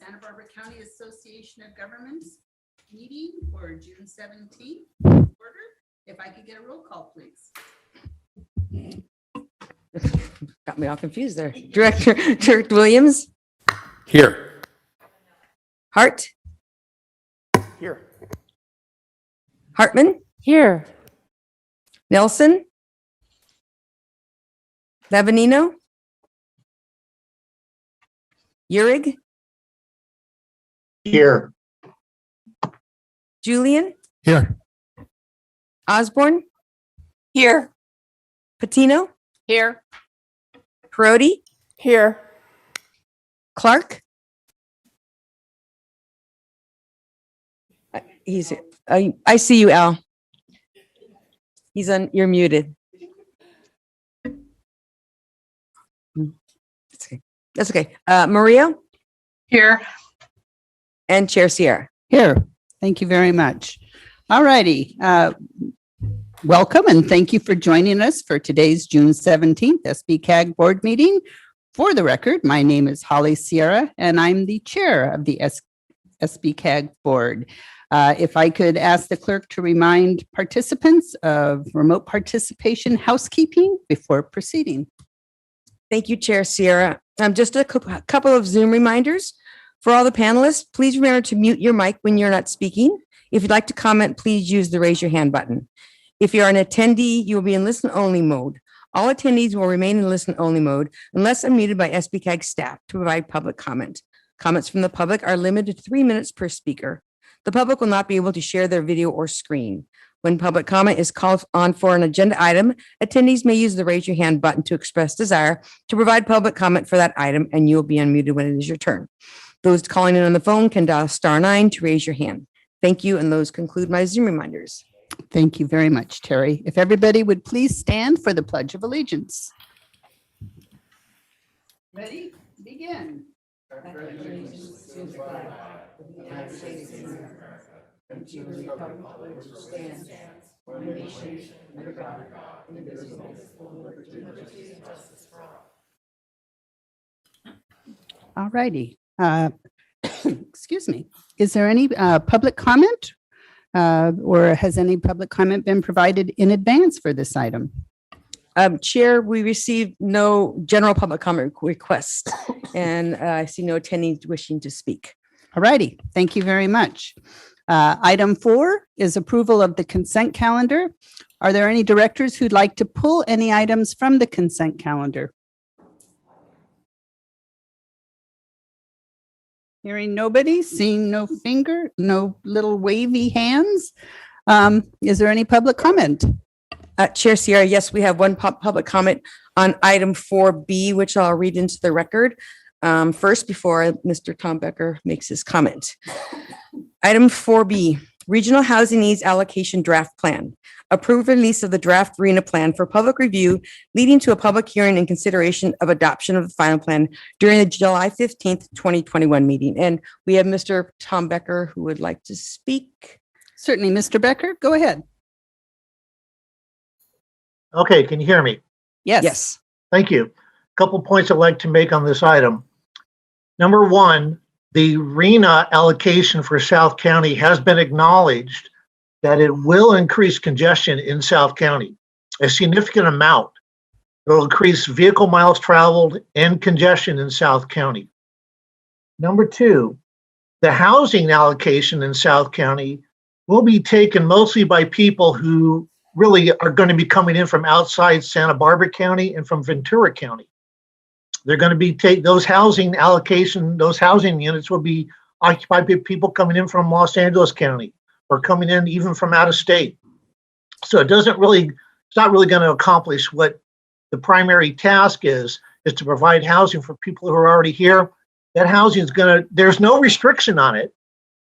Santa Barbara County Association of Governments meeting for June 17th. Order. If I could get a roll call, please. Got me all confused there. Director Williams, Here. Hart, Here. Hartman, Here. Nelson, Lavanino, Urig, Here. Julian, Here. Osborne, Here. Patino, Here. Perotti, Here. Clark. I see you, Al. He's on, you're muted. That's okay. Maria Here. and Chair Sierra. Here. Thank you very much. All righty. Welcome and thank you for joining us for today's June 17th SBCAG board meeting. For the record, my name is Holly Sierra and I'm the chair of the SBCAG board. If I could ask the clerk to remind participants of remote participation housekeeping before proceeding. Thank you, Chair Sierra. Just a couple of Zoom reminders. For all the panelists, please remember to mute your mic when you're not speaking. If you'd like to comment, please use the raise your hand button. If you're an attendee, you will be in listen-only mode. All attendees will remain in listen-only mode unless unmuted by SBCAG staff to provide public comment. Comments from the public are limited to 3 minutes per speaker. The public will not be able to share their video or screen. When public comment is called on for an agenda item, attendees may use the raise your hand button to express desire to provide public comment for that item, and you will be unmuted when it is your turn. Those calling in on the phone can dial *9 to raise your hand. Thank you, and those conclude my Zoom reminders. Thank you very much, Terry. If everybody would please stand for the Pledge of Allegiance. Ready? Begin. All righty. Excuse me. Is there any public comment? Or has any public comment been provided in advance for this item? Chair, we received no general public comment requests, and I see no attendees wishing to speak. All righty. Thank you very much. Item 4 is approval of the consent calendar. Are there any directors who'd like to pull any items from the consent calendar? Hearing nobody, seeing no finger, no little wavy hands. Is there any public comment? Chair Sierra, yes, we have one public comment on item 4B, which I'll read into the record first before Mr. Tom Becker makes his comment. Item 4B, Regional Housing Needs Allocation Draft Plan. Approve release of the draft RENA plan for public review, leading to a public hearing and consideration of adoption of the final plan during the July 15th, 2021 meeting. And we have Mr. Tom Becker who would like to speak. Certainly, Mr. Becker, go ahead. Okay, can you hear me? Yes. Yes. Thank you. A couple points I'd like to make on this item. Number one, the RENA allocation for South County has been acknowledged that it will increase congestion in South County, a significant amount. It will increase vehicle miles traveled and congestion in South County. Number two, the housing allocation in South County will be taken mostly by people who really are going to be coming in from outside Santa Barbara County and from Ventura County. They're going to be those housing allocation, those housing units will be occupied by people coming in from Los Angeles County or coming in even from out of state. So it's not really going to accomplish what the primary task is to provide housing for people who are already here. That housing is there's no restriction on it.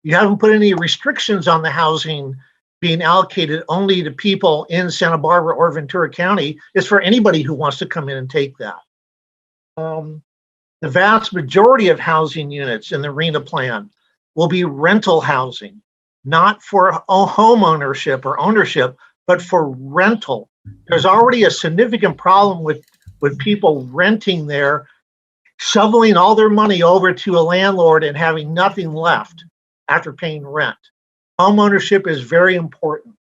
You haven't put any restrictions on the housing being allocated only to people in Santa Barbara or Ventura County. It's for anybody who wants to come in and take that. The vast majority of housing units in the RENA plan will be rental housing, not for home ownership or ownership, but for rental. There's already a significant problem with people renting there shoveling all their money over to a landlord and having nothing left after paying rent. Homeownership is very important.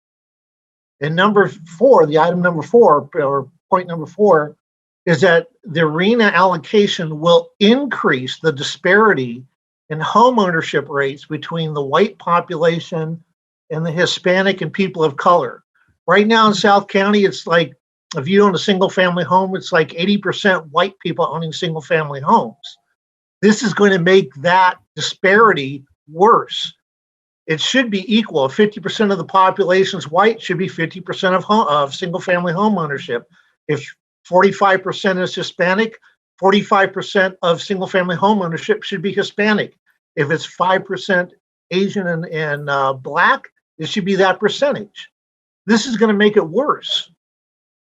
And number four, the item number four, or point number four, is that the RENA allocation will increase the disparity in homeownership rates between the white population and the Hispanic and people of color. Right now in South County, it's like, if you own a single family home, it's like 80% white people owning single family homes. This is going to make that disparity worse. It should be equal. If 50% of the population is white, should be 50% of single family home ownership. If 45% is Hispanic, 45% of single family home ownership should be Hispanic. If it's 5% Asian and Black, it should be that percentage. This is going to make it worse.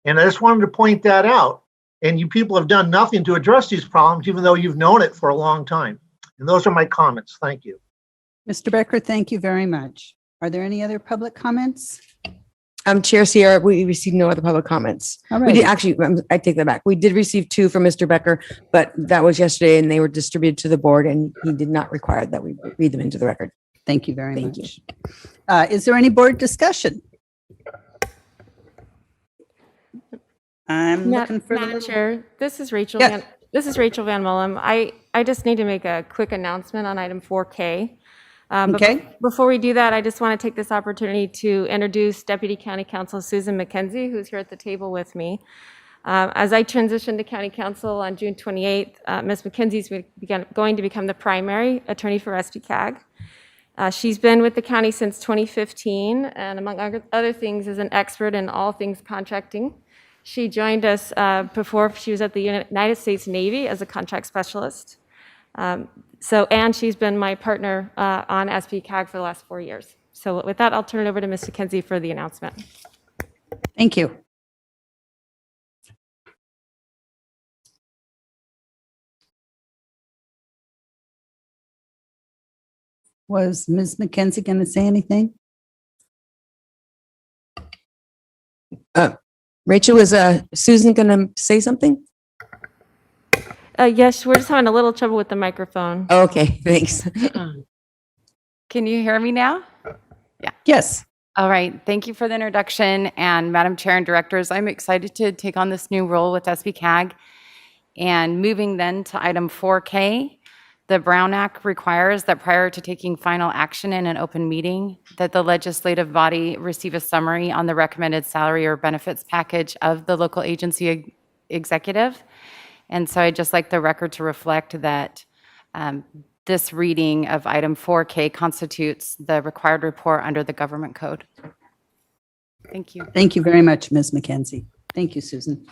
And I just wanted to point that out. And you people have done nothing to address these problems, even though you've known it for a long time. And those are my comments. Thank you. Mr. Becker, thank you very much. Are there any other public comments? Chair Sierra, we received no other public comments. All We right. did actually, I take that back. We did receive two from Mr. Becker, but that was yesterday and they were distributed to the board and he did not require that we read them into the record. Thank you very Thank much. Is there any board discussion? I'm looking for the Madam little- Chair, this is Rachel. Yes. This is Rachel Van Mullum. I just need to make a quick announcement on item 4K. But Okay. Before we do that, I just want to take this opportunity to introduce Deputy County Counsel Susan McKenzie, who's here at the table with me. As I transition to County Counsel on June 28th, Ms. McKenzie is going to become the primary attorney for SBCAG. She's been with the county since 2015, and among other things, is an expert in all things contracting. She joined us before she was at the United States Navy as a contract specialist. And she's been my partner on SBCAG for the last 4 years. So with that, I'll turn it over to Ms. McKenzie for the announcement. Thank you. Was Ms. McKenzie going to say anything? Rachel, is Susan going to say something? Yes, we're just having a little trouble with the microphone. Okay, thanks. Can you hear me now? Yes. All right. Thank you for the introduction. And Madam Chair and Directors, I'm excited to take on this new role with SBCAG. And moving then to item 4K, the Brown Act requires that prior to taking final action in an open meeting, that the legislative body receive a summary on the recommended salary or benefits package of the local agency executive. And so I'd just like the record to reflect that this reading of item 4K constitutes the required report under the government code. Thank you. Thank you very much, Ms. McKenzie. Thank you, Susan.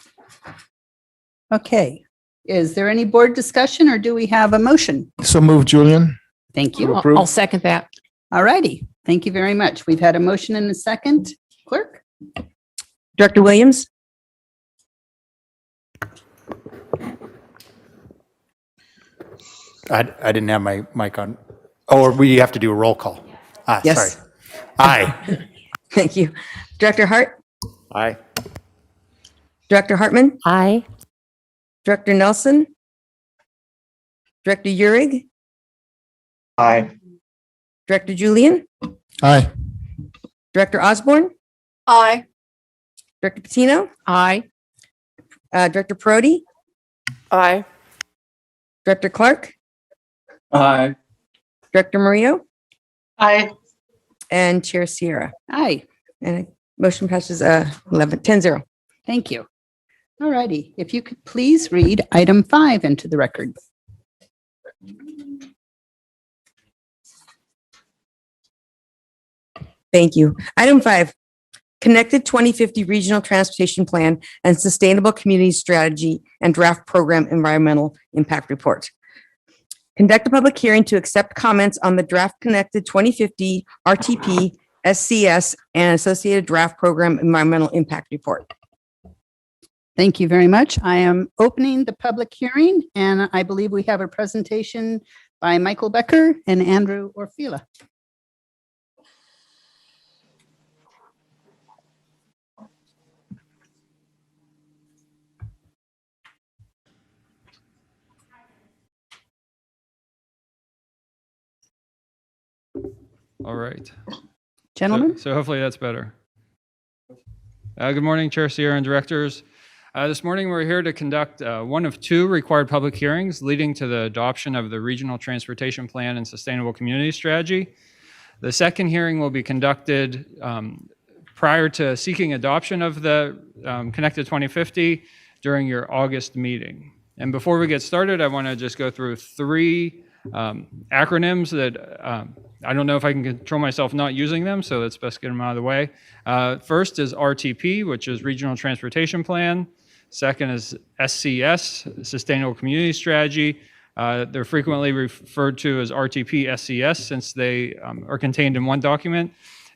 Okay. Is there any board discussion or do we have a motion? So move, Julian. Thank you. Approve. I'll second that. All righty. Thank you very much. We've had a motion and a second. Clerk? Director Williams? I didn't have my mic on. Oh, or we have to do a roll call. Yes. Sorry. Aye. Thank you. Director Hart? Aye. Director Hartman? Aye. Director Nelson? Director Urig? Aye. Director Julian? Aye. Director Osborne? Aye. Director Patino? Aye. Director Prody? Aye. Director Clark? Aye. Director Murillo? Aye. And Chair Sierra. Aye. And motion passes 10-0. Thank you. All righty. If you could please read item 5 into the record. Thank you. Item 5, Connected 2050 Regional Transportation Plan and Sustainable Community Strategy and Draft Program Environmental Impact Report. Conduct a public hearing to accept comments on the draft Connected 2050 RTP, SCS, and associated draft program environmental impact report. Thank you very much. I am opening the public hearing, and I believe we have a presentation by Michael Becker and Andrew Orfila. All right. Gentlemen? So hopefully that's better. Good morning, Chair Sierra and directors. This morning, we're here to conduct one of two required public hearings leading to the adoption of the Regional Transportation Plan and Sustainable Community Strategy. The second hearing will be conducted prior to seeking adoption of the Connected 2050 during your August meeting. And before we get started, I want to just go through three acronyms that I don't know if I can control myself not using them, so let's best get them out of the way. First is RTP, which is Regional Transportation Plan. Second is SCS, Sustainable Community Strategy. They're frequently referred to as RTP SCS since they are contained in one document.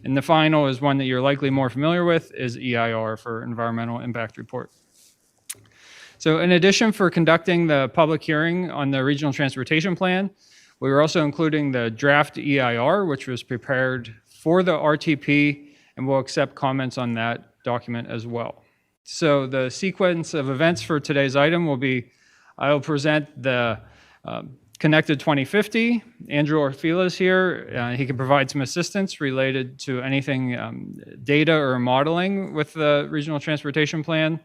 And the final is one that you're likely more familiar with, is EIR for Environmental Impact Report. So in addition for conducting the public hearing on the Regional Transportation Plan, we were also including the draft EIR, which was prepared for the RTP, and we'll accept comments on that document as well. So the sequence of events for today's item will be, I'll present the Connected 2050. Andrew Orfila is here. He can provide some assistance related to anything data or modeling with the Regional Transportation Plan.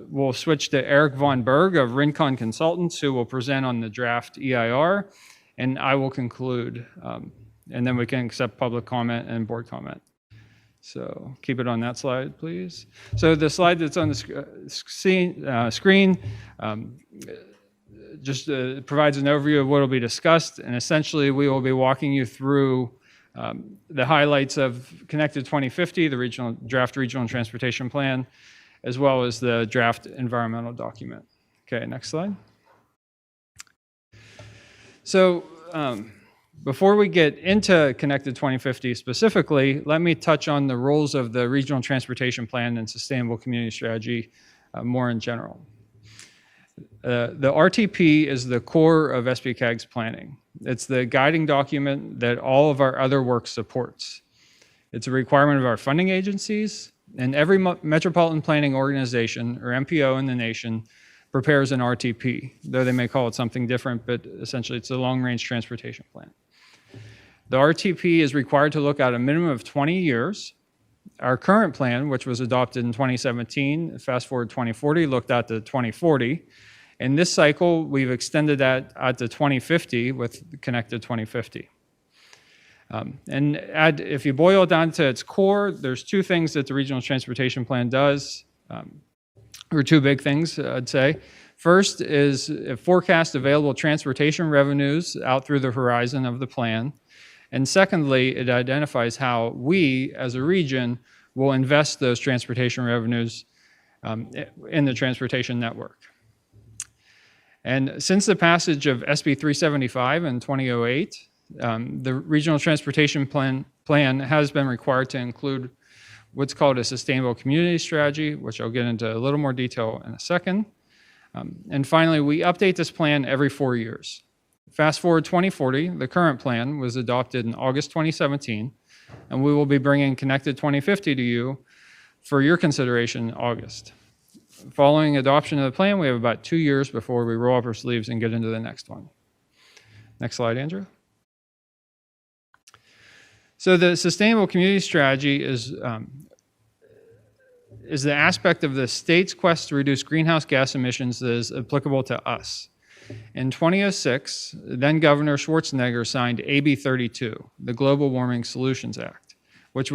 We'll switch to Eric Von Berg of Rincon Consultants, who will present on the draft EIR, and I will conclude, and then we can accept public comment and board comment. So keep it on that slide, please. So the slide that's on the screen just provides an overview of what will be discussed, and essentially we will be walking you through the highlights of Connected 2050, the draft Regional Transportation Plan, as well as the draft environmental document. Okay, next slide. So before we get into Connected 2050 specifically, let me touch on the roles of the Regional Transportation Plan and Sustainable Community Strategy more in general. The RTP is the core of SBCAG's planning. It's the guiding document that all of our other work supports. It's a requirement of our funding agencies, and every metropolitan planning organization, or MPO in the nation, prepares an RTP, though they may call it something different, but essentially it's a long-range transportation plan. The RTP is required to look at a minimum of 20 years. Our current plan, which was adopted in 2017, fast forward 2040, looked at the 2040. In this cycle, we've extended that out to 2050 with Connected 2050. If you boil it down to its core, there's two things that the Regional Transportation Plan does, or two big things, I'd say. First is it forecasts available transportation revenues out through the horizon of the plan. And secondly, it identifies how we, as a region, will invest those transportation revenues in the transportation network. And since the passage of SB 375 in 2008, the Regional Transportation Plan has been required to include what's called a Sustainable Community Strategy, which I'll get into a little more detail in a second. And finally, we update this plan every 4 years. Fast forward 2040, the current plan was adopted in August 2017, and we will be bringing Connected 2050 to you for your consideration in August. Following adoption of the plan, we have about 2 years before we roll up our sleeves and get into the next one. Next slide, Andrew. So the Sustainable Community Strategy is the aspect of the state's quest to reduce greenhouse gas emissions that is applicable to us. In 2006, then Governor Schwarzenegger signed AB 32, the Global Warming Solutions Act, which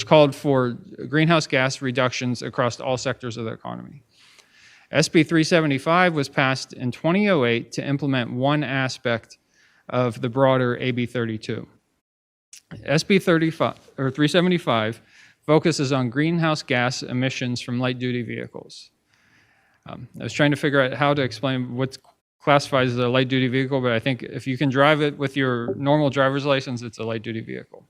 called for greenhouse gas reductions across all sectors of the economy. SB 375 was passed in 2008 to implement one aspect of the broader AB 32. SB 375 focuses on greenhouse gas emissions from light-duty vehicles. I was trying to figure out how to explain what classifies as a light-duty vehicle, but I think if you can drive it with your normal driver's license, it's a light-duty vehicle.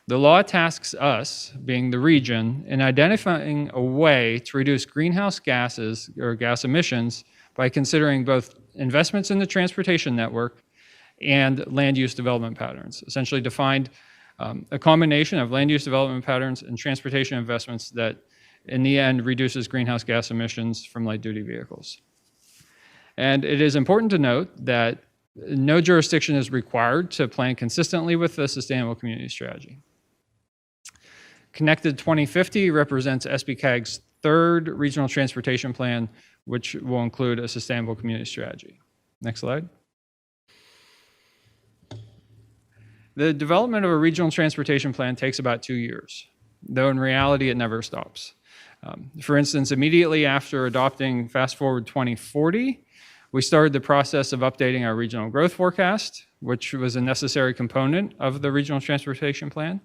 The law tasks us, being the region, in identifying a way to reduce greenhouse gases or gas emissions by considering both investments in the transportation network and land use development patterns, essentially defined a combination of land use development patterns and transportation investments that in the end reduces greenhouse gas emissions from light duty vehicles. And it is important to note that No jurisdiction is required to plan consistently with the Sustainable Community Strategy. Connected 2050 represents SBCAG's third regional transportation plan, which will include a sustainable community strategy. Next slide. The development of a regional transportation plan takes about 2 years, though in reality it never stops. For instance, immediately after adopting Fast Forward 2040, we started the process of updating our regional growth forecast, which was a necessary component of the regional transportation plan.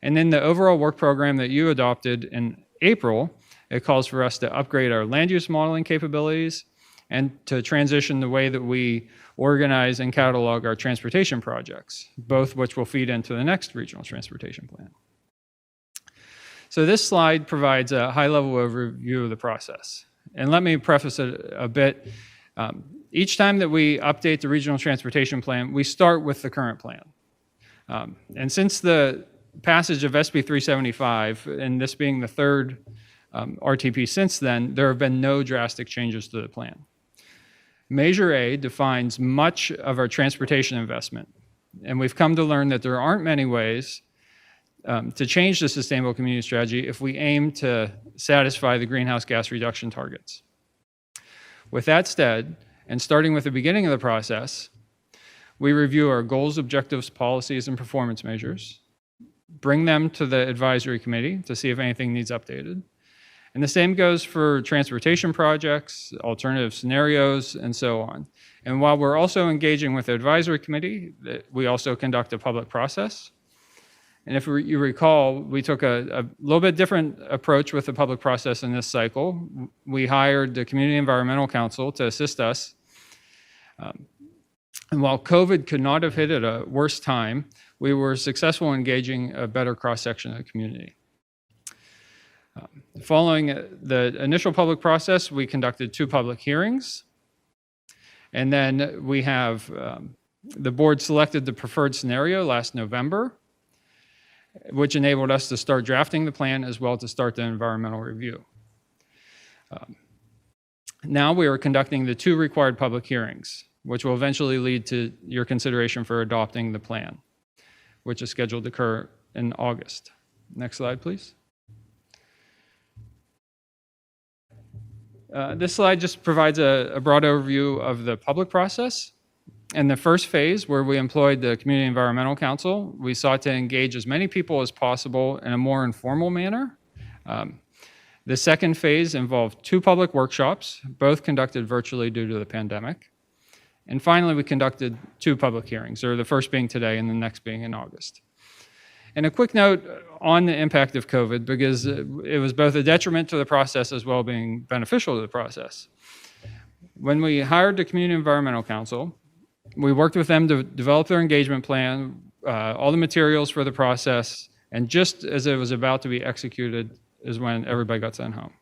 And then the overall work program that you adopted in April, it calls for us to upgrade our land use modeling capabilities and to transition the way that we organize and catalog our transportation projects, both which will feed into the next regional transportation plan. So this slide provides a high-level overview of the process. And let me preface it a bit. Each time that we update the regional transportation plan, we start with the current plan. And since the passage of SB 375, and this being the third RTP since then, there have been no drastic changes to the plan. Measure A defines much of our transportation investment, and we've come to learn that there aren't many ways to change the sustainable community strategy if we aim to satisfy the greenhouse gas reduction targets. With that said, and starting with the beginning of the process, we review our goals, objectives, policies, and performance measures, bring them to the advisory committee to see if anything needs updated. And the same goes for transportation projects, alternative scenarios, and so on. And while we're also engaging with the advisory committee, we also conduct a public process. And if you recall, we took a little bit different approach with the public process in this cycle. We hired the Community Environmental Council to assist us. And while COVID could not have hit at a worse time, we were successful in engaging a better cross-section of the community. Following the initial public process, we conducted 2 public hearings. And then we have, the board selected the preferred scenario last November, which enabled us to start drafting the plan as well to start the environmental review. Now we are conducting the 2 required public hearings, which will eventually lead to your consideration for adopting the plan, which is scheduled to occur in August. Next slide, please. This slide just provides a broad overview of the public process. In the first phase, where we employed the Community Environmental Council, we sought to engage as many people as possible in a more informal manner. The second phase involved 2 public workshops, both conducted virtually due to the pandemic. And finally, we conducted 2 public hearings, or the first being today and the next being in August. And a quick note on the impact of COVID, because it was both a detriment to the process as well being beneficial to the process. When we hired the Community Environmental Council, we worked with them to develop their engagement plan, all the materials for the process, and just as it was about to be executed is when everybody got sent home.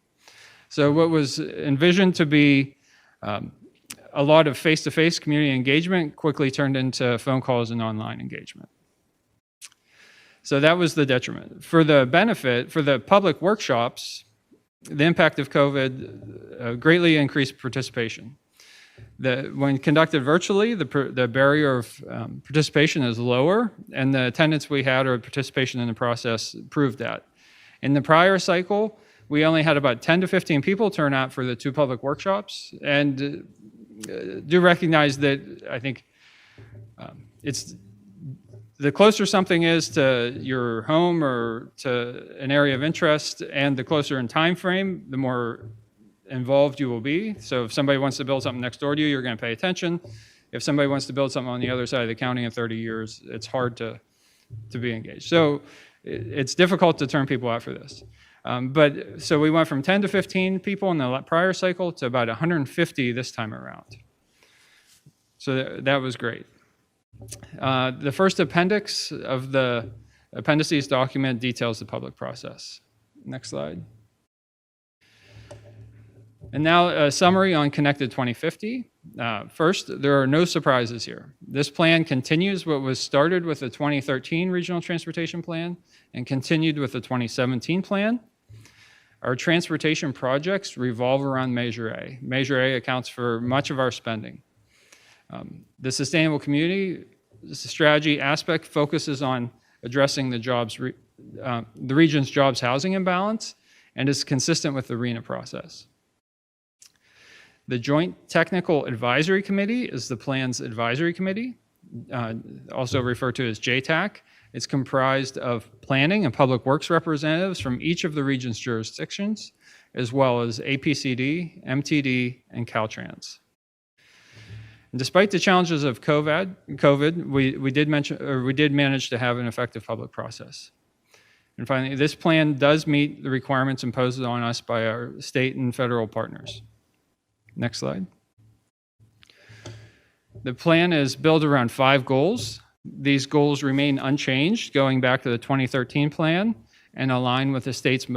So what was envisioned to be a lot of face-to-face community engagement quickly turned into phone calls and online engagement. So that was the detriment. For the benefit, for the public workshops, the impact of COVID greatly increased participation. When conducted virtually, the barrier of participation is lower, and the attendance we had or participation in the process proved that. In the prior cycle, we only had about 10 to 15 people turn out for the 2 public workshops, and do recognize that I think it's the closer something is to your home or to an area of interest, and the closer in time frame, the more involved you will be. So if somebody wants to build something next door to you, you're going to pay attention. If somebody wants to build something on the other side of the county in 30 years, it's hard to be engaged. So it's difficult to turn people out for this. So we went from 10 to 15 people in the prior cycle to about 150 this time around. So that was great. The first appendix of the appendices document details the public process. Next slide. And now a summary on Connected 2050. First, there are no surprises here. This plan continues what was started with the 2013 Regional Transportation Plan and continued with the 2017 plan. Our transportation projects revolve around Measure A. Measure A accounts for much of our spending. The sustainable community strategy aspect focuses on addressing the region's jobs housing imbalance and is consistent with the RENA process. The Joint Technical Advisory Committee is the plan's advisory committee, also referred to as JTAC. It's comprised of planning and public works representatives from each of the region's jurisdictions, as well as APCD, MTD, and Caltrans. And despite the challenges of COVID, we did manage to have an effective public process. And finally, this plan does meet the requirements imposed on us by our state and federal partners. Next slide. The plan is built around 5 goals. These goals remain unchanged going back to the 2013 plan and align with the state's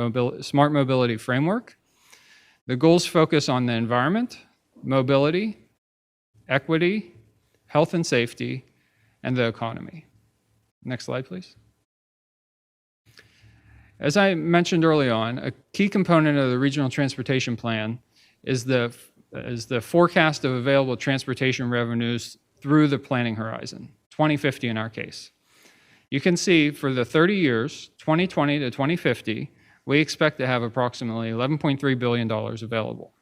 smart mobility framework. The goals focus on the environment, mobility, equity, health and safety, and the economy. Next slide, please. As I mentioned early on, a key component of the regional transportation plan is the forecast of available transportation revenues through the planning horizon, 2050 in our case. You can see for the 30 years, 2020 to 2050, we expect to have approximately $11.3 billion available.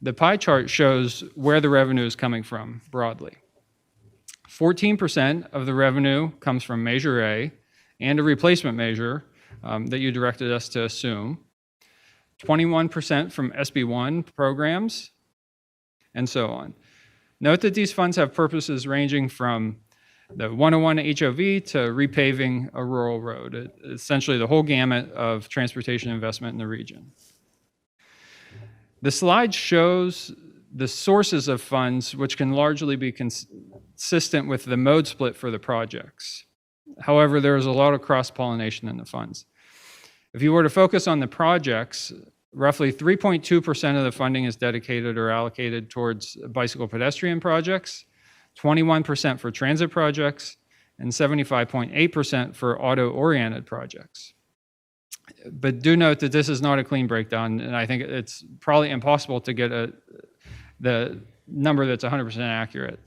The pie chart shows where the revenue is coming from broadly. 14% of the revenue comes from Measure A and a replacement measure that you directed us to assume. 21% from SB1 programs, and so on. Note that these funds have purposes ranging from the 101 HOV to repaving a rural road, essentially the whole gamut of transportation investment in the region. The slide shows the sources of funds, which can largely be consistent with the mode split for the projects. However, there is a lot of cross-pollination in the funds. If you were to focus on the projects, roughly 3.2% of the funding is dedicated or allocated towards bicycle pedestrian projects, 21% for transit projects, and 75.8% for auto-oriented projects. But do note that this is not a clean breakdown, and I think it's probably impossible to get the number that's 100% accurate.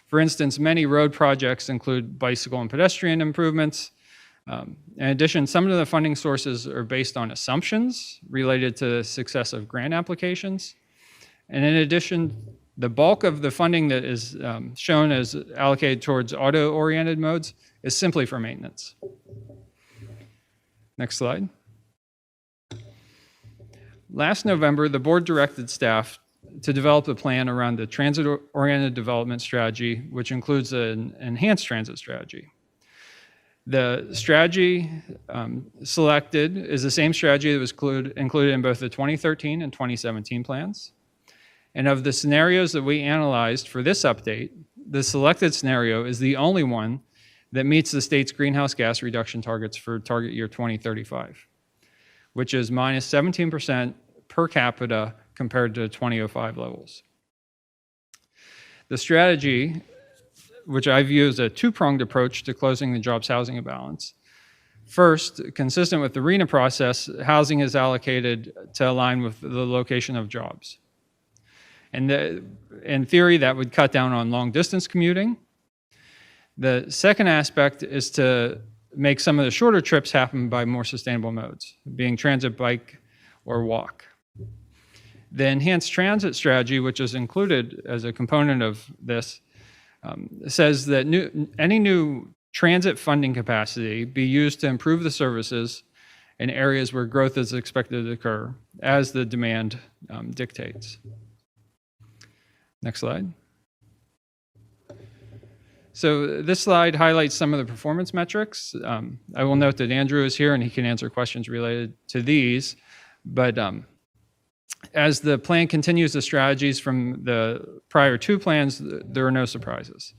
For instance, many road projects include bicycle and pedestrian improvements. In addition, some of the funding sources are based on assumptions related to the success of grant applications. And in addition, the bulk of the funding that is shown as allocated towards auto-oriented modes is simply for maintenance. Next slide. Last November, the board directed staff to develop a plan around the transit-oriented development strategy, which includes an enhanced transit strategy. The strategy selected is the same strategy that was included in both the 2013 and 2017 plans. And of the scenarios that we analyzed for this update, the selected scenario is the only one that meets the state's greenhouse gas reduction targets for target year 2035, which is minus 17% per capita compared to 2005 levels. The strategy, which I view as a two-pronged approach to closing the jobs housing imbalance. First, consistent with the RENA process, housing is allocated to align with the location of jobs. And in theory, that would cut down on long-distance commuting. The second aspect is to make some of the shorter trips happen by more sustainable modes, being transit, bike, or walk. The enhanced transit strategy, which is included as a component of this, says that any new transit funding capacity be used to improve the services in areas where growth is expected to occur as the demand dictates. Next slide. So this slide highlights some of the performance metrics. I will note that Andrew is here and he can answer questions related to these, but as the plan continues the strategies from the prior two plans, there are no surprises.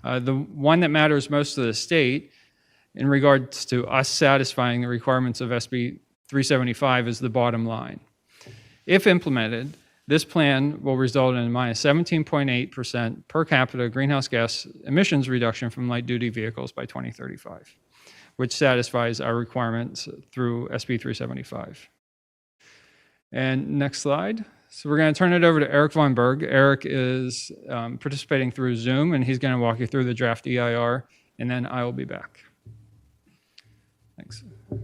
The one that matters most to the state in regards to us satisfying the requirements of SB 375 is the bottom line. If implemented, this plan will result in a minus 17.8% per capita greenhouse gas emissions reduction from light-duty vehicles by 2035, which satisfies our requirements through SB 375. And next slide. So we're going to turn it over to Eric Von Berg. Eric is participating through Zoom, and he's going to walk you through the draft EIR, and then I will be back. Thanks. Good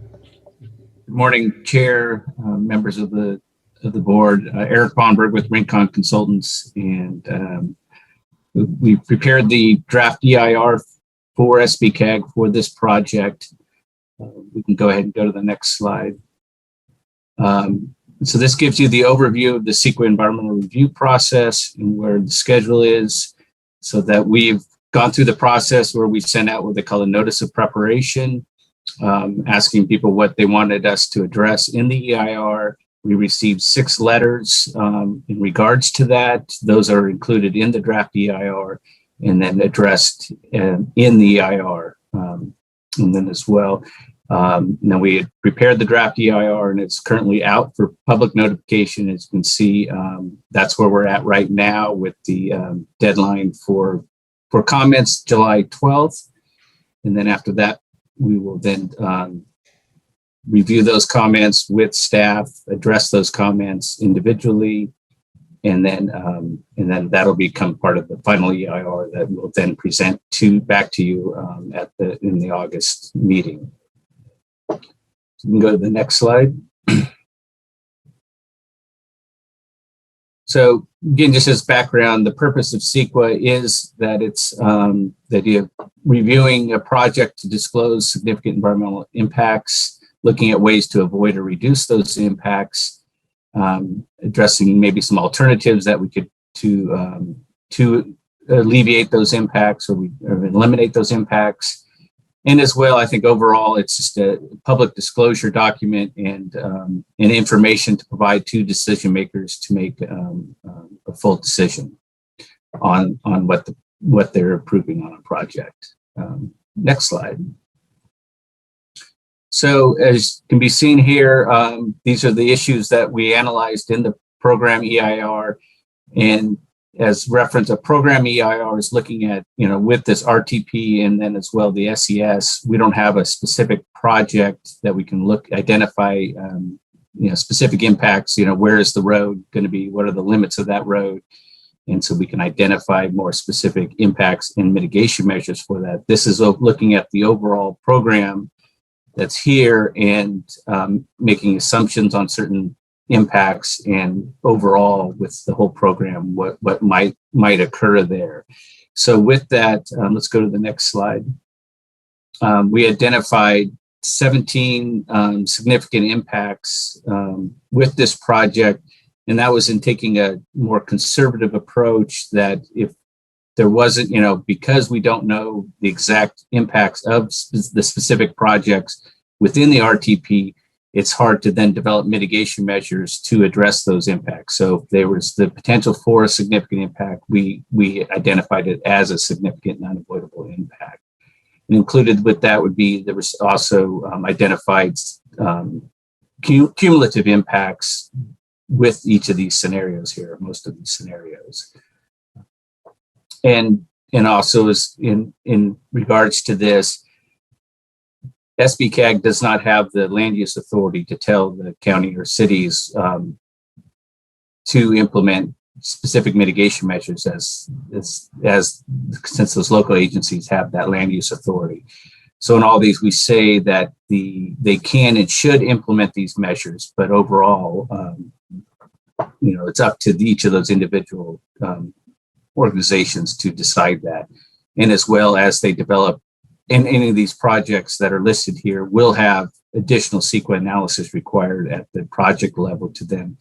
morning, Chair, members of the board. Eric Von Berg with Rincon Consultants, and we prepared the draft EIR for SBCAG for this project. We can go ahead and go to the next slide. So this gives you the overview of the CEQA environmental review process and where the schedule is, so that we've gone through the process where we sent out what they call a notice of preparation, asking people what they wanted us to address in the EIR. We received 6 letters in regards to that. Those are included in the draft EIR and then addressed in the EIR. And then as well, now we had prepared the draft EIR and it's currently out for public notification. As you can see, that's where we're at right now with the deadline for comments, July 12th. And then after that, we will then review those comments with staff, address those comments individually, and then that'll become part of the final EIR that we'll then present back to you in the August meeting. So we can go to the next slide. So again, just as background, the purpose of CEQA is that it's that you're reviewing a project to disclose significant environmental impacts, looking at ways to avoid or reduce those impacts, addressing maybe some alternatives that we could to alleviate those impacts or eliminate those impacts. And as well, I think overall, it's just a public disclosure document and information to provide to decision makers to make a full decision on what they're approving on a project. Next slide. So as can be seen here, these are the issues that we analyzed in the program EIR. And as reference, a program EIR is looking at, with this RTP and then as well the SES, we don't have a specific project that we can identify, specific impacts, where is the road going to be? What are the limits of that road? And so we can identify more specific impacts and mitigation measures for that. This is looking at the overall program that's here and making assumptions on certain impacts and overall with the whole program, what might occur there. So with that, let's go to the next slide. We identified 17 significant impacts with this project, and that was in taking a more conservative approach that if there wasn't, because we don't know the exact impacts of the specific projects within the RTP, it's hard to then develop mitigation measures to address those impacts. So if there was the potential for a significant impact, we identified it as a significant and unavoidable impact. And included with that would be, there was also identified cumulative impacts with each of these scenarios here, most of these scenarios. And also is in regards to this, SBCAG does not have the land use authority to tell the county or cities to implement specific mitigation measures since those local agencies have that land use authority. So in all these, we say that they can and should implement these measures, but overall, it's up to each of those individual organizations to decide that. And as well as they develop, and any of these projects that are listed here will have additional CEQA analysis required at the project level to then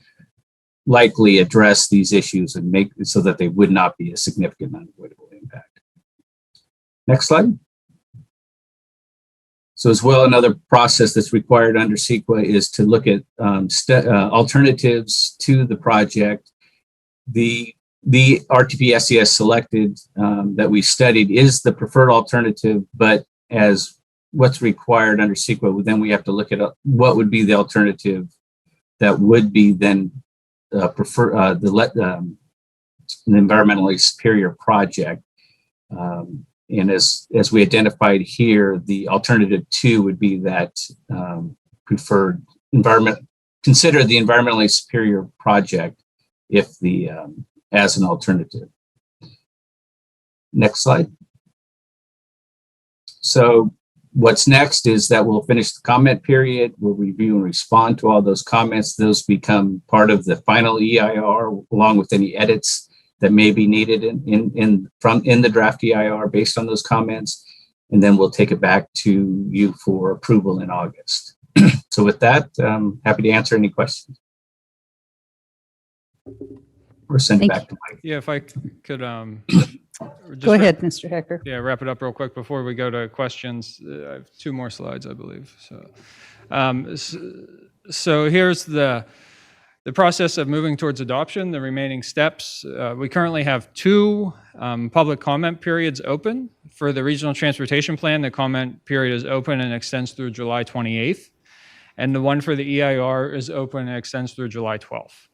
likely address these issues and make it so that they would not be a significant unavoidable impact. Next slide. So as well, another process that's required under CEQA is to look at alternatives to the project. The RTP SES selected that we studied is the preferred alternative, but as what's required under CEQA, then we have to look at what would be the alternative that would be then the environmentally superior project. And as we identified here, the alternative 2 would be that preferred consider the environmentally superior project if as an alternative. Next slide. So what's next is that we'll finish the comment period. We'll review and respond to all those comments. Those become part of the final EIR, along with any edits that may be needed in the draft EIR based on those comments. And then we'll take it back to you for approval in August. So with that, I'm happy to answer any questions. Or send it back to Mike. Yeah, if I could. Go ahead, Mr. Hecker. Yeah, wrap it up real quick before we go to questions. I have 2 more slides, I believe. So here's the process of moving towards adoption, the remaining steps. We currently have 2 public comment periods open. For the regional transportation plan, the comment period is open and extends through July 28th. And the one for the EIR is open and extends through July 12th.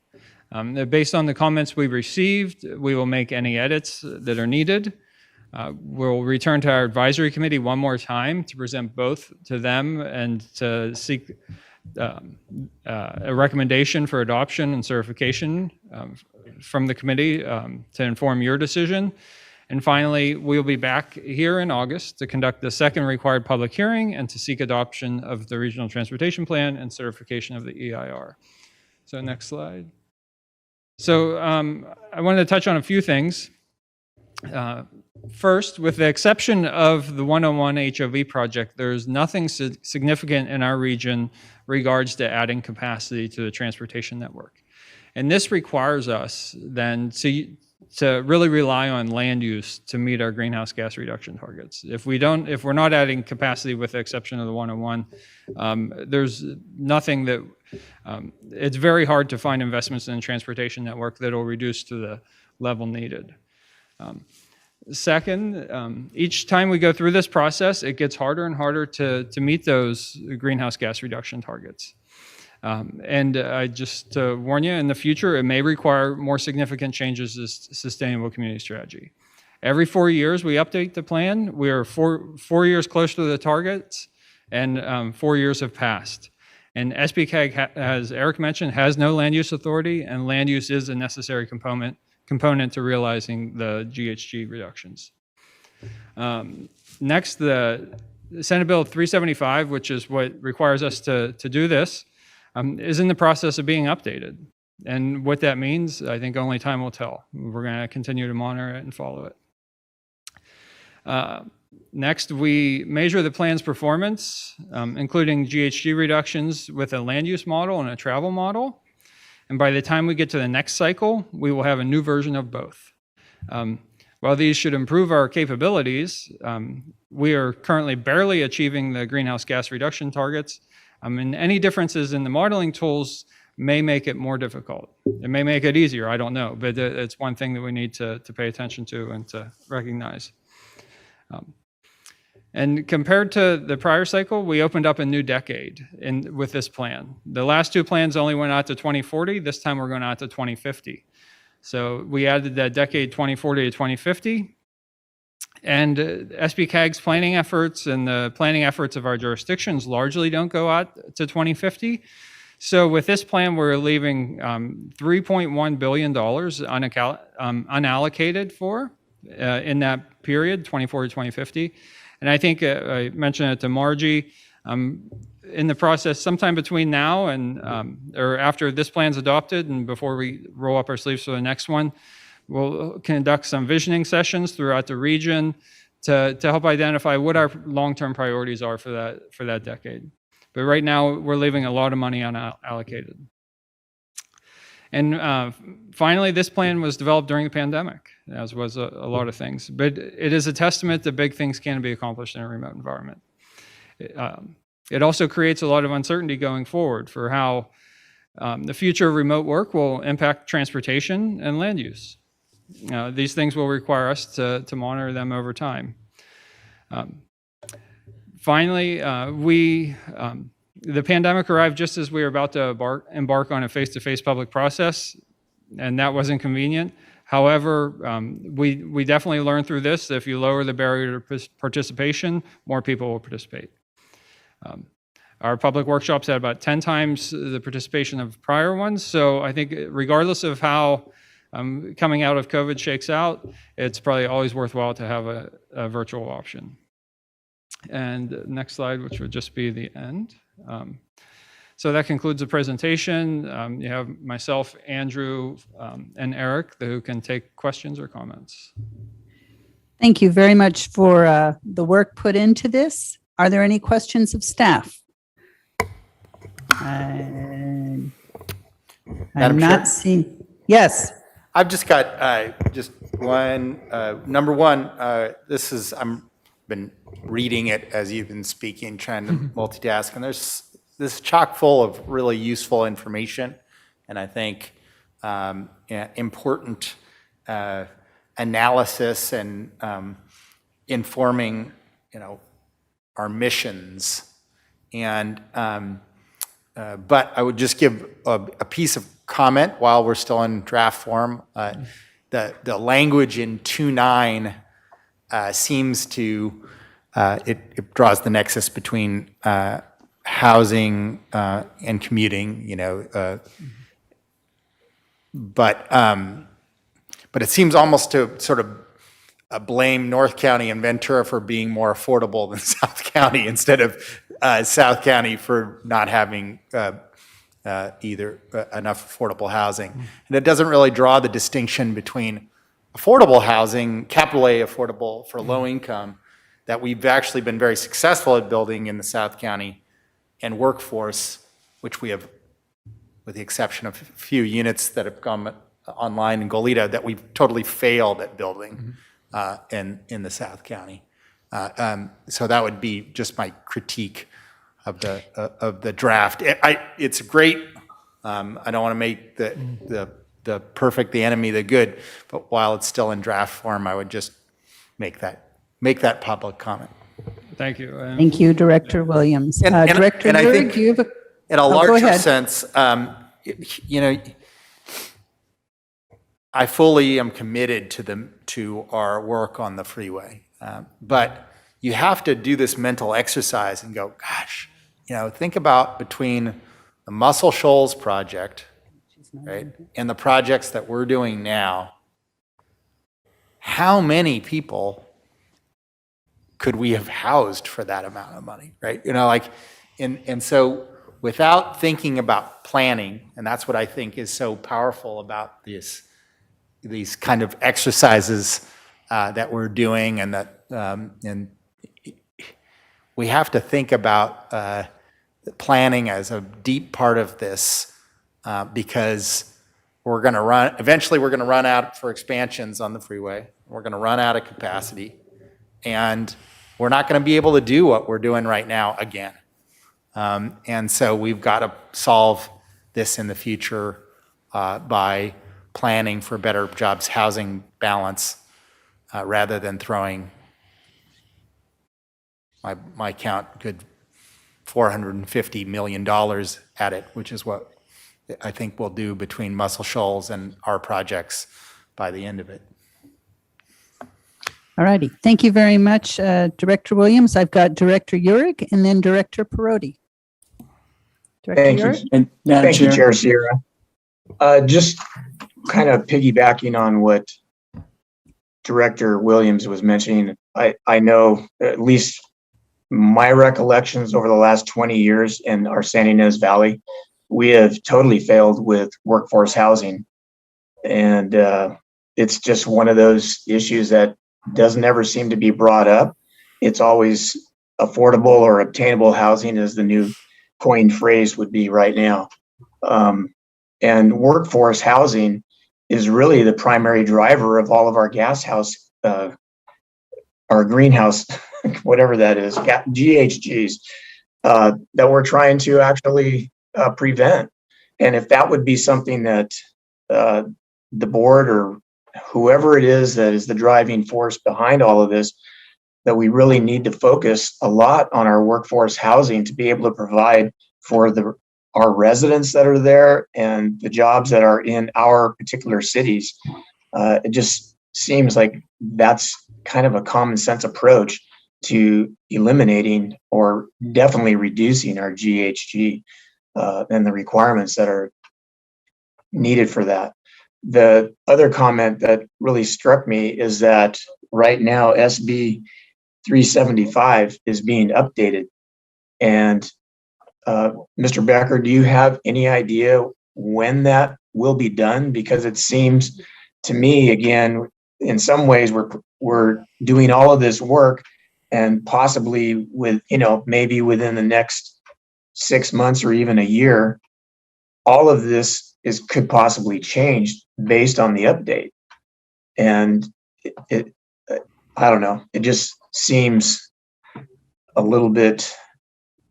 Based on the comments we've received, we will make any edits that are needed. We'll return to our advisory committee one more time to present both to them and to seek a recommendation for adoption and certification from the committee to inform your decision. And finally, we'll be back here in August to conduct the second required public hearing and to seek adoption of the regional transportation plan and certification of the EIR. So next slide. So I wanted to touch on a few things. First, with the exception of the 101 HOV project, there's nothing significant in our region regards to adding capacity to the transportation network. And this requires us then to really rely on land use to meet our greenhouse gas reduction targets. If we're not adding capacity with the exception of the 101, there's nothing that, it's very hard to find investments in the transportation network that will reduce to the level needed. Second, each time we go through this process, it gets harder and harder to meet those greenhouse gas reduction targets. And I just warn you, in the future, it may require more significant changes to sustainable community strategy. Every 4 years, we update the plan. We are four years closer to the targets, and 4 years have passed. And SBCAG, as Eric mentioned, has no land use authority, and land use is a necessary component to realizing the GHG reductions. Next, the Senate Bill 375, which is what requires us to do this, is in the process of being updated. And what that means, I think only time will tell. We're going to continue to monitor it and follow it. Next, we measure the plan's performance, including GHG reductions with a land use model and a travel model. And by the time we get to the next cycle, we will have a new version of both. While these should improve our capabilities, we are currently barely achieving the greenhouse gas reduction targets. And any differences in the modeling tools may make it more difficult. It may make it easier, I don't know, but it's one thing that we need to pay attention to and to recognize. And compared to the prior cycle, we opened up a new decade with this plan. The last 2 plans only went out to 2040. This time we're going out to 2050. So we added that decade 2040 to 2050. And SBCAG's planning efforts and the planning efforts of our jurisdictions largely don't go out to 2050. So with this plan, we're leaving $3.1 billion unallocated for in that period, 2040 to 2050. And I think I mentioned it to Margie, in the process, sometime between now and, or after this plan's adopted and before we roll up our sleeves for the next one, we'll conduct some visioning sessions throughout the region to help identify what our long-term priorities are for that decade. But right now, we're leaving a lot of money unallocated. And finally, this plan was developed during the pandemic, as was a lot of things. But it is a testament that big things can be accomplished in a remote environment. It also creates a lot of uncertainty going forward for how the future of remote work will impact transportation and land use. These things will require us to monitor them over time. Finally, the pandemic arrived just as we were about to embark on a face-to-face public process, and that wasn't convenient. However, we definitely learned through this that if you lower the barrier to participation, more people will participate. Our public workshops had about 10 times the participation of prior ones. So I think regardless of how coming out of COVID shakes out, it's probably always worthwhile to have a virtual option. And next slide, which would just be the end. So that concludes the presentation. You have myself, Andrew, and Eric who can take questions or comments. Thank you very much for the work put into this. Are there any questions of staff? I'm Madam not Chair? seeing. Yes. I've just got just one. Number one, I'm been reading it as you've been speaking, trying to multitask, and there's this chock full of really useful information, and I think important analysis and informing, our missions. And but I would just give a piece of comment while we're still in draft form. The language in 2.9 seems to it draws the nexus between housing and commuting, but it seems almost to sort of blame North County and Ventura for being more affordable than South County, instead of South County for not having either enough affordable housing. And it doesn't really draw the distinction between affordable housing, capital A affordable for low income, that we've actually been very successful at building in the South County, and workforce, which we have, with the exception of a few units that have come online in Goleta, that we've totally failed at building in the South County. So that would be just my critique of the draft. It's great. I don't want to make the perfect the enemy of the good, but while it's still in draft form, I would just make that public comment. Thank you. Thank you, Director Williams. Director and I Yuri, think do you have in a go larger ahead. sense, I fully am committed to our work on the freeway, but you have to do this mental exercise and go, gosh, think about between the Muscle Shoals project, right, and the projects that we're doing now, how many people could we have housed for that amount of money, right? And so without thinking about planning, and that's what I think is so powerful about these kind of exercises that we're doing, and that and we have to think about planning as a deep part of this, because eventually we're going to run out for expansions on the freeway. We're going to run out of capacity, and we're not going to be able to do what we're doing right now again. And so we've got to solve this in the future by planning for better jobs housing balance, rather than throwing my count good $450 million at it, which is what I think we'll do between Muscle Shoals and our projects by the end of it. All righty. Thank you very much, Director Williams. I've got Director Urick and then Director Perotti. Director Thank Urick? you. And thank you, Chair Sierra. Just kind of piggybacking on what Director Williams was mentioning, I know, at least my recollections over the last 20 years in our San Ynez Valley, we have totally failed with workforce housing. And it's just one of those issues that doesn't ever seem to be brought up. It's always affordable or obtainable housing, as the new coined phrase would be right now. And workforce housing is really the primary driver of all of our gas house, our greenhouse, whatever that is, GHGs, that we're trying to actually prevent. And if that would be something that the board or whoever it is that is the driving force behind all of this, that we really need to focus a lot on our workforce housing to be able to provide for our residents that are there and the jobs that are in our particular cities. It just seems like that's kind of a common sense approach to eliminating or definitely reducing our GHG and the requirements that are needed for that. The other comment that really struck me is that right now SB 375 is being updated. And Mr. Becker, do you have any idea when that will be done? Because it seems to me, again, in some ways we're doing all of this work and possibly with, maybe within the next 6 months or even a year, all of this could possibly change based on the update. And it I don't know, it just seems a little bit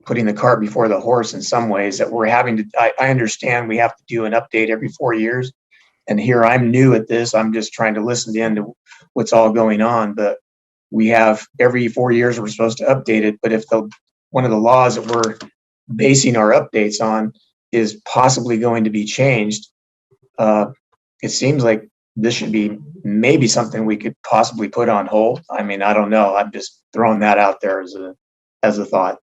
putting the cart before the horse in some ways that we're having to, I understand we have to do an update every 4 years. And here I'm new at this. I'm just trying to listen to what's all going on, but we have every 4 years we're supposed to update it. But if one of the laws that we're basing our updates on is possibly going to be changed, it seems like this should be maybe something we could possibly put on hold. I mean, I don't know. I'm just throwing that out there as a thought.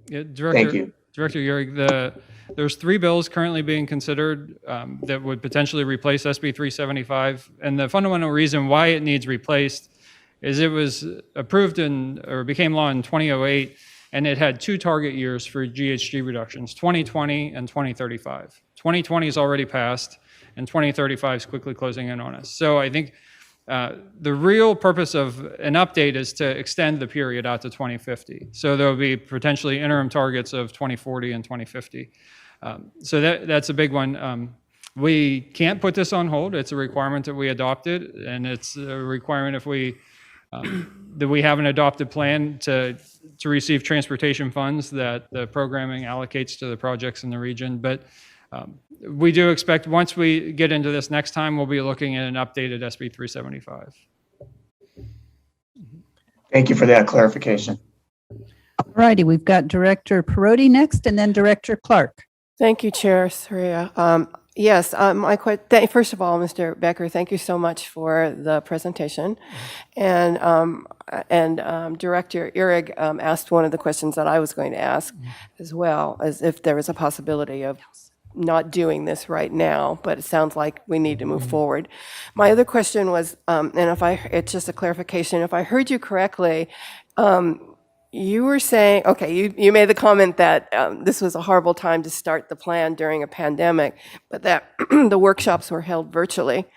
Yeah, Thank you. Director Euring, there's 3 bills currently being considered that would potentially replace SB 375. And the fundamental reason why it needs replaced is it was approved or became law in 2008, and it had 2 target years for GHG reductions, 2020 and 2035. 2020 is already passed, and 2035 is quickly closing in on us. So I think the real purpose of an update is to extend the period out to 2050. So there will be potentially interim targets of 2040 and 2050. So that's a big one. We can't put this on hold. It's a requirement that we adopted, and it's a requirement if that we have an adopted plan to receive transportation funds that the programming allocates to the projects in the region. But we do expect once we get into this next time, we'll be looking at an updated SB 375. Thank you for that clarification. All righty, we've got Director Perotti next and then Director Clark. Thank you, Chair Surya. Yes, first of all, Mr. Becker, thank you so much for the presentation. And Director Euring asked one of the questions that I was going to ask as well, as if there was a possibility of not doing this right now, but it sounds like we need to move forward. My other question was, it's just a clarification, if I heard you correctly, you were saying, okay, you made the comment that this was a horrible time to start the plan during a pandemic, but that the workshops were held virtually.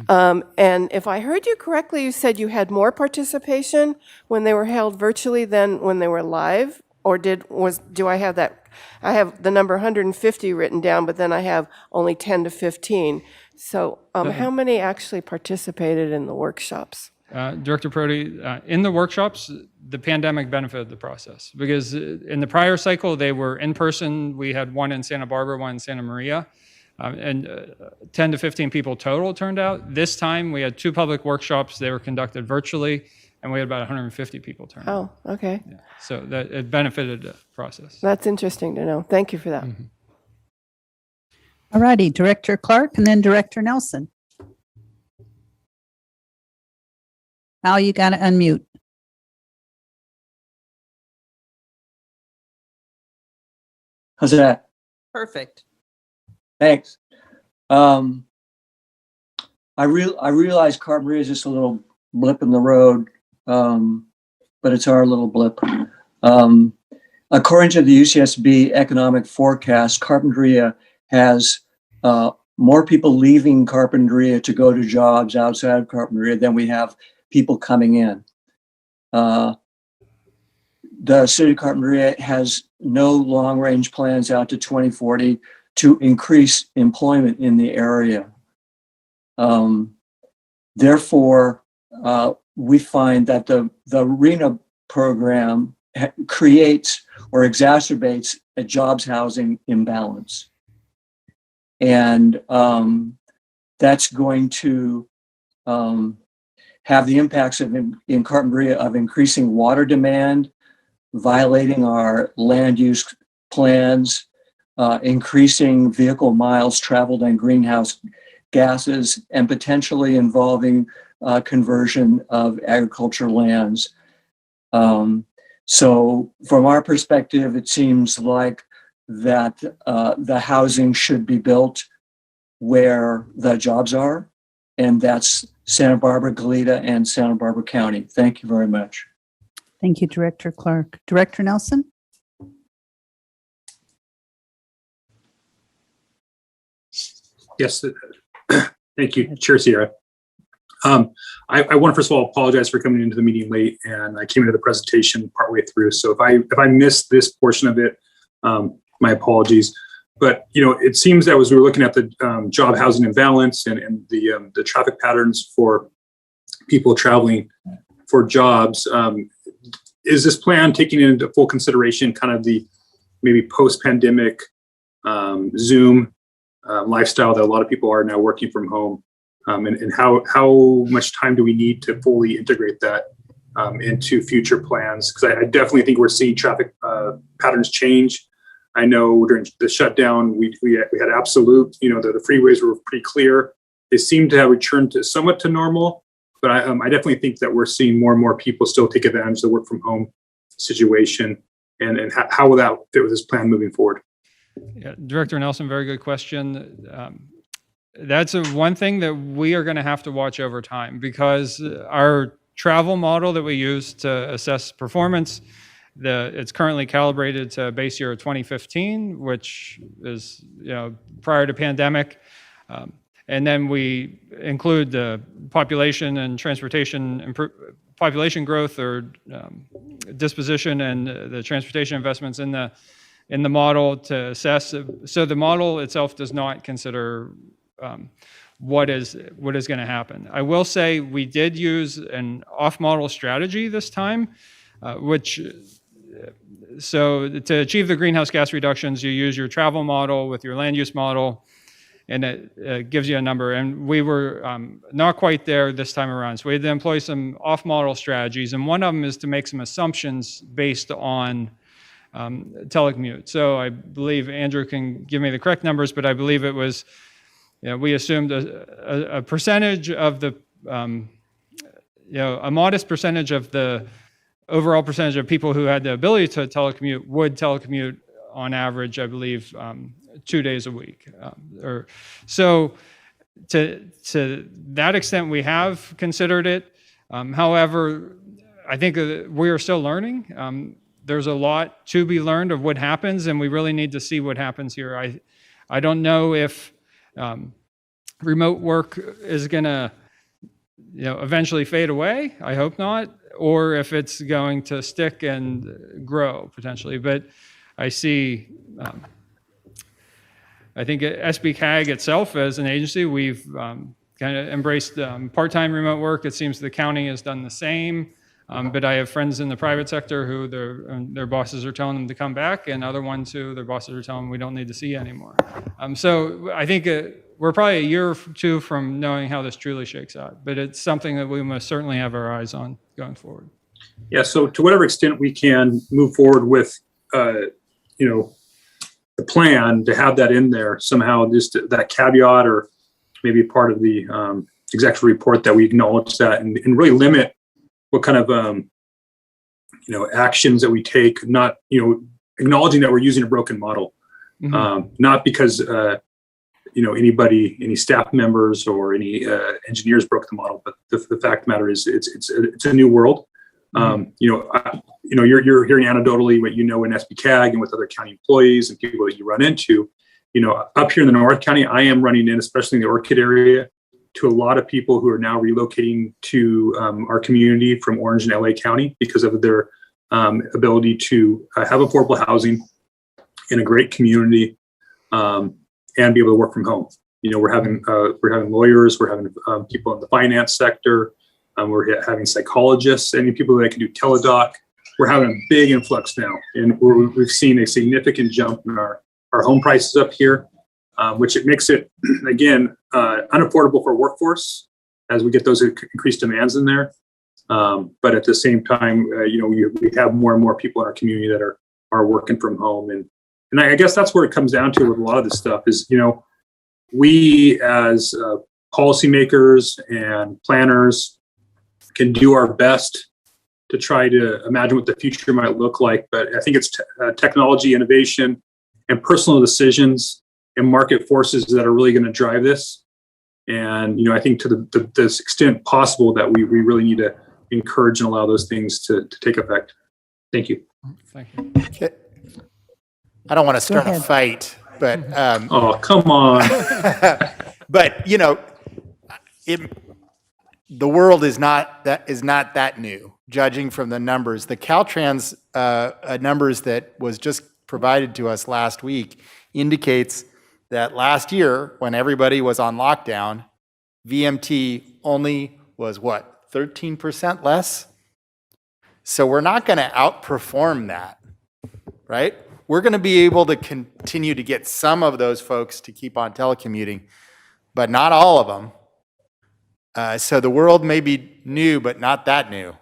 And if I heard you correctly, you said you had more participation when they were held virtually than when they were live? Or do I have that? I have the number 150 written down, but then I have only 10 to 15. So how many actually participated in the workshops? Director Perotti, in the workshops, the pandemic benefited the process because in the prior cycle, they were in person. We had one in Santa Barbara, one in Santa Maria, and 10 to 15 people total turned out. This time, we had 2 public workshops. They were conducted virtually, and we had about 150 people turn out. Oh, okay. Yeah. So that it benefited the process. That's interesting to know. Thank you for that. Mm-hmm. All righty, Director Clark and then Director Nelson. Al, you got to unmute. How's that? Perfect. Thanks. I realize Carboneria is just a little blip in the road, but it's our little blip. According to the UCSB economic forecast, Carpinteria has more people leaving Carpinteria to go to jobs outside of Carpinteria than we have people coming in. The city of Carpinteria has no long-range plans out to 2040 to increase employment in the area. Therefore, we find that the RENA program creates or exacerbates a jobs housing imbalance. And that's going to have the impacts in Carpinteria of increasing water demand, violating our land use plans, increasing vehicle miles traveled and greenhouse gases, and potentially involving conversion of agricultural lands. So from our perspective, it seems like that the housing should be built where the jobs are, and that's Santa Barbara, Goleta, and Santa Barbara County. Thank you very much. Thank you, Director Clark. Director Nelson? Yes, thank you, Chair Sierra. I want to first of all apologize for coming into the meeting late, and I came into the presentation partway through. So if I missed this portion of it, my apologies. But it seems that as we were looking at the job housing imbalance and the traffic patterns for people traveling for jobs, is this plan taking into full consideration kind of the maybe post-pandemic Zoom lifestyle that a lot of people are now working from home? And how much time do we need to fully integrate that into future plans? Because I definitely think we're seeing traffic patterns change. I know during the shutdown, we had absolute, the freeways were pretty clear. They seem to have returned to somewhat to normal, but I definitely think that we're seeing more and more people still take advantage of the work from home situation. And how will that fit with this plan moving forward? Yeah, Director Nelson, very good question. That's one thing that we are going to have to watch over time, because our travel model that we use to assess performance, it's currently calibrated to base year of 2015, which is prior to pandemic. And then we include the population and transportation population growth or disposition and the transportation investments in the model to assess. So the model itself does not consider what is going to happen. I will say we did use an off-model strategy this time, so to achieve the greenhouse gas reductions, you use your travel model with your land use model, and it gives you a number. And we were not quite there this time around. So we had to employ some off-model strategies, and one of them is to make some assumptions based on telecommute. So I believe Andrew can give me the correct numbers, but I believe it was, we assumed a percentage of the, a modest percentage of the overall percentage of people who had the ability to telecommute would telecommute on average, I believe, 2 days a week. So to that extent, we have considered it. However, I think we are still learning. There's a lot to be learned of what happens, and we really need to see what happens here. I don't know if remote work is going to eventually fade away. I hope not. Or if it's going to stick and grow potentially. But I see, I think SBCAG itself as an agency, we've kind of embraced part-time remote work. It seems the county has done the same. But I have friends in the private sector who their bosses are telling them to come back, and other ones who their bosses are telling them we don't need to see you anymore. So I think we're probably a year or two from knowing how this truly shakes out, but it's something that we must certainly have our eyes on going forward. Yeah, so to whatever extent we can move forward with, the plan to have that in there somehow, just that caveat or maybe part of the executive report that we acknowledge that and really limit what kind of, actions that we take, not, acknowledging that we're using a broken model, not because, any staff members or any engineers broke the model, but the fact of the matter is it's a new world. You're hearing anecdotally what in SBCAG and with other county employees and people that you run into, up here in the North County, I am running in, especially in the Orchid area, to a lot of people who are now relocating to our community from Orange and LA County because of their ability to have affordable housing in a great community and be able to work from home. We're having lawyers, we're having people in the finance sector, we're having psychologists, any people that can do teledoc. We're having a big influx now, and we've seen a significant jump in our home prices up here. Which it makes it, again, unaffordable for workforce as we get those increased demands in there. But at the same time, we have more and more people in our community that are working from home. And I guess that's where it comes down to with a lot of this stuff is, we as policymakers and planners can do our best to try to imagine what the future might look like. But I think it's technology, innovation, and personal decisions and market forces that are really going to drive this. And, I think to the extent possible that we really need to encourage and allow those things to take effect. Thank you. Thank you. Okay. I don't want to start a ahead. fight, but Oh, come on. but the world is not that new. Judging from the numbers, the Caltrans numbers that was just provided to us last week indicates that last year, when everybody was on lockdown, VMT only was 13% less. So we're not going to outperform that, right? We're going to be able to continue to get some of those folks to keep on telecommuting, but not all of them. So the world may be new, but not that new.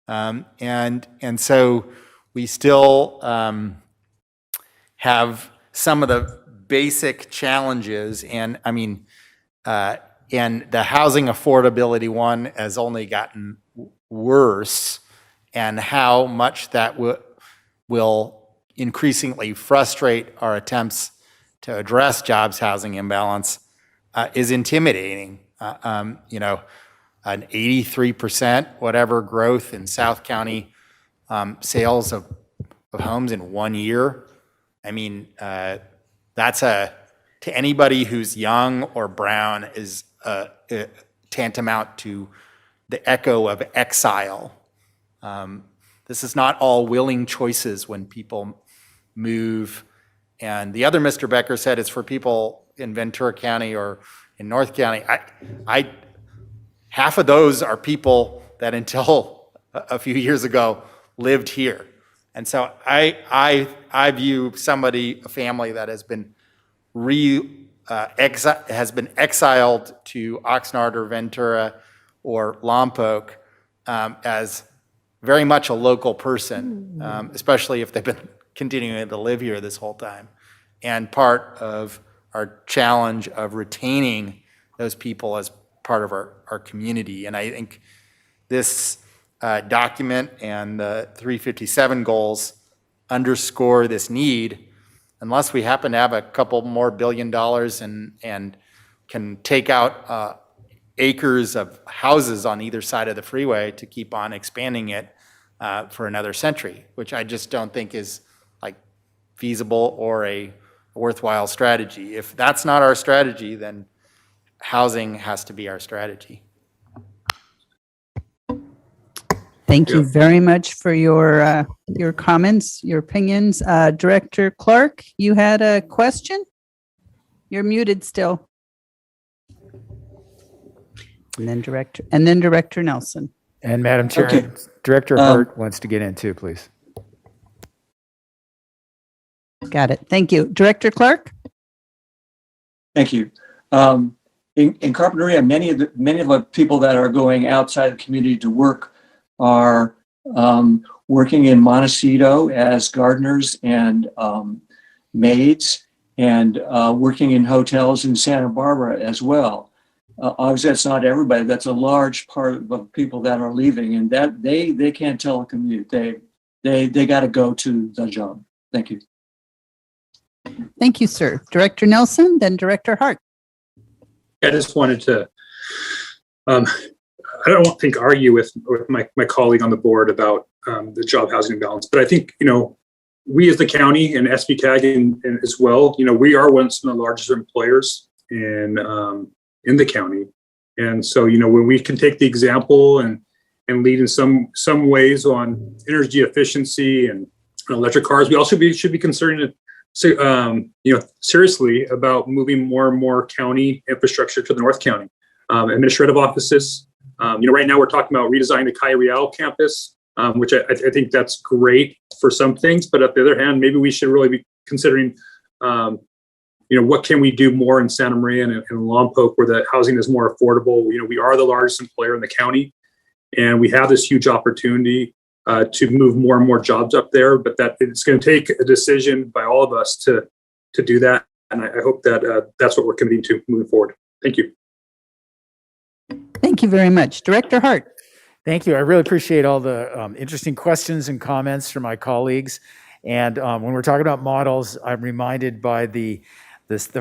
And so we still have some of the basic challenges, and and the housing affordability one has only gotten worse, and how much that will increasingly frustrate our attempts to address jobs housing imbalance is intimidating. An 83% whatever growth in South County sales of homes in 1 year. That's to anybody who's young or brown is tantamount to the echo of exile. This is not all willing choices when people move. And the other Mr. Becker said it's for people in Ventura County or in North County. Half of those are people that until a few years ago lived here. And so I view a family that has been exiled to Oxnard or Ventura or Lompoc as very much a local person, especially if they've been continuing to live here this whole time. And part of our challenge of retaining those people as part of our community. And I think this document and the 357 goals underscore this need, unless we happen to have a couple more $1 billion and can take out acres of houses on either side of the freeway to keep on expanding it for another century, which I just don't think is feasible or a worthwhile strategy. If that's not our strategy, then housing has to be our strategy. Thank you very much for your comments, your opinions. Director Clark, you had a question? You're muted still. And then Director Nelson. And Madam Chair, Okay. Director Hart wants to get in too, please. Got it. Thank you. Director Clark? Thank you. In Carpinteria, many of the people that are going outside the community to work are working in Montecito as gardeners and maids, and working in hotels in Santa Barbara as well. Obviously, that's not everybody. That's a large part of the people that are leaving, and that they can't telecommute. They got to go to the job. Thank you. Thank you, sir. Director Nelson, then Director Hart. I just wanted to, I don't think argue with my colleague on the board about the job housing imbalance, but I think, we as the county and SBCAG and as well, we are one of the largest employers in the county. And so, when we can take the example and lead in some ways on energy efficiency and electric cars, we also should be considering it. Seriously about moving more and more county infrastructure to the North County. Administrative offices. Right now we're talking about redesigning the Calle Real campus, which I think that's great for some things. But on the other hand, maybe we should really be considering, what can we do more in Santa Maria and Lompoc where the housing is more affordable. We are the largest employer in the county, and we have this huge opportunity to move more and more jobs up there, but that it's going to take a decision by all of us to do that. And I hope that that's what we're committing to moving forward. Thank you. Thank you very much. Director Hart. Thank you. I really appreciate all the interesting questions and comments from my colleagues. And when we're talking about models, I'm reminded by the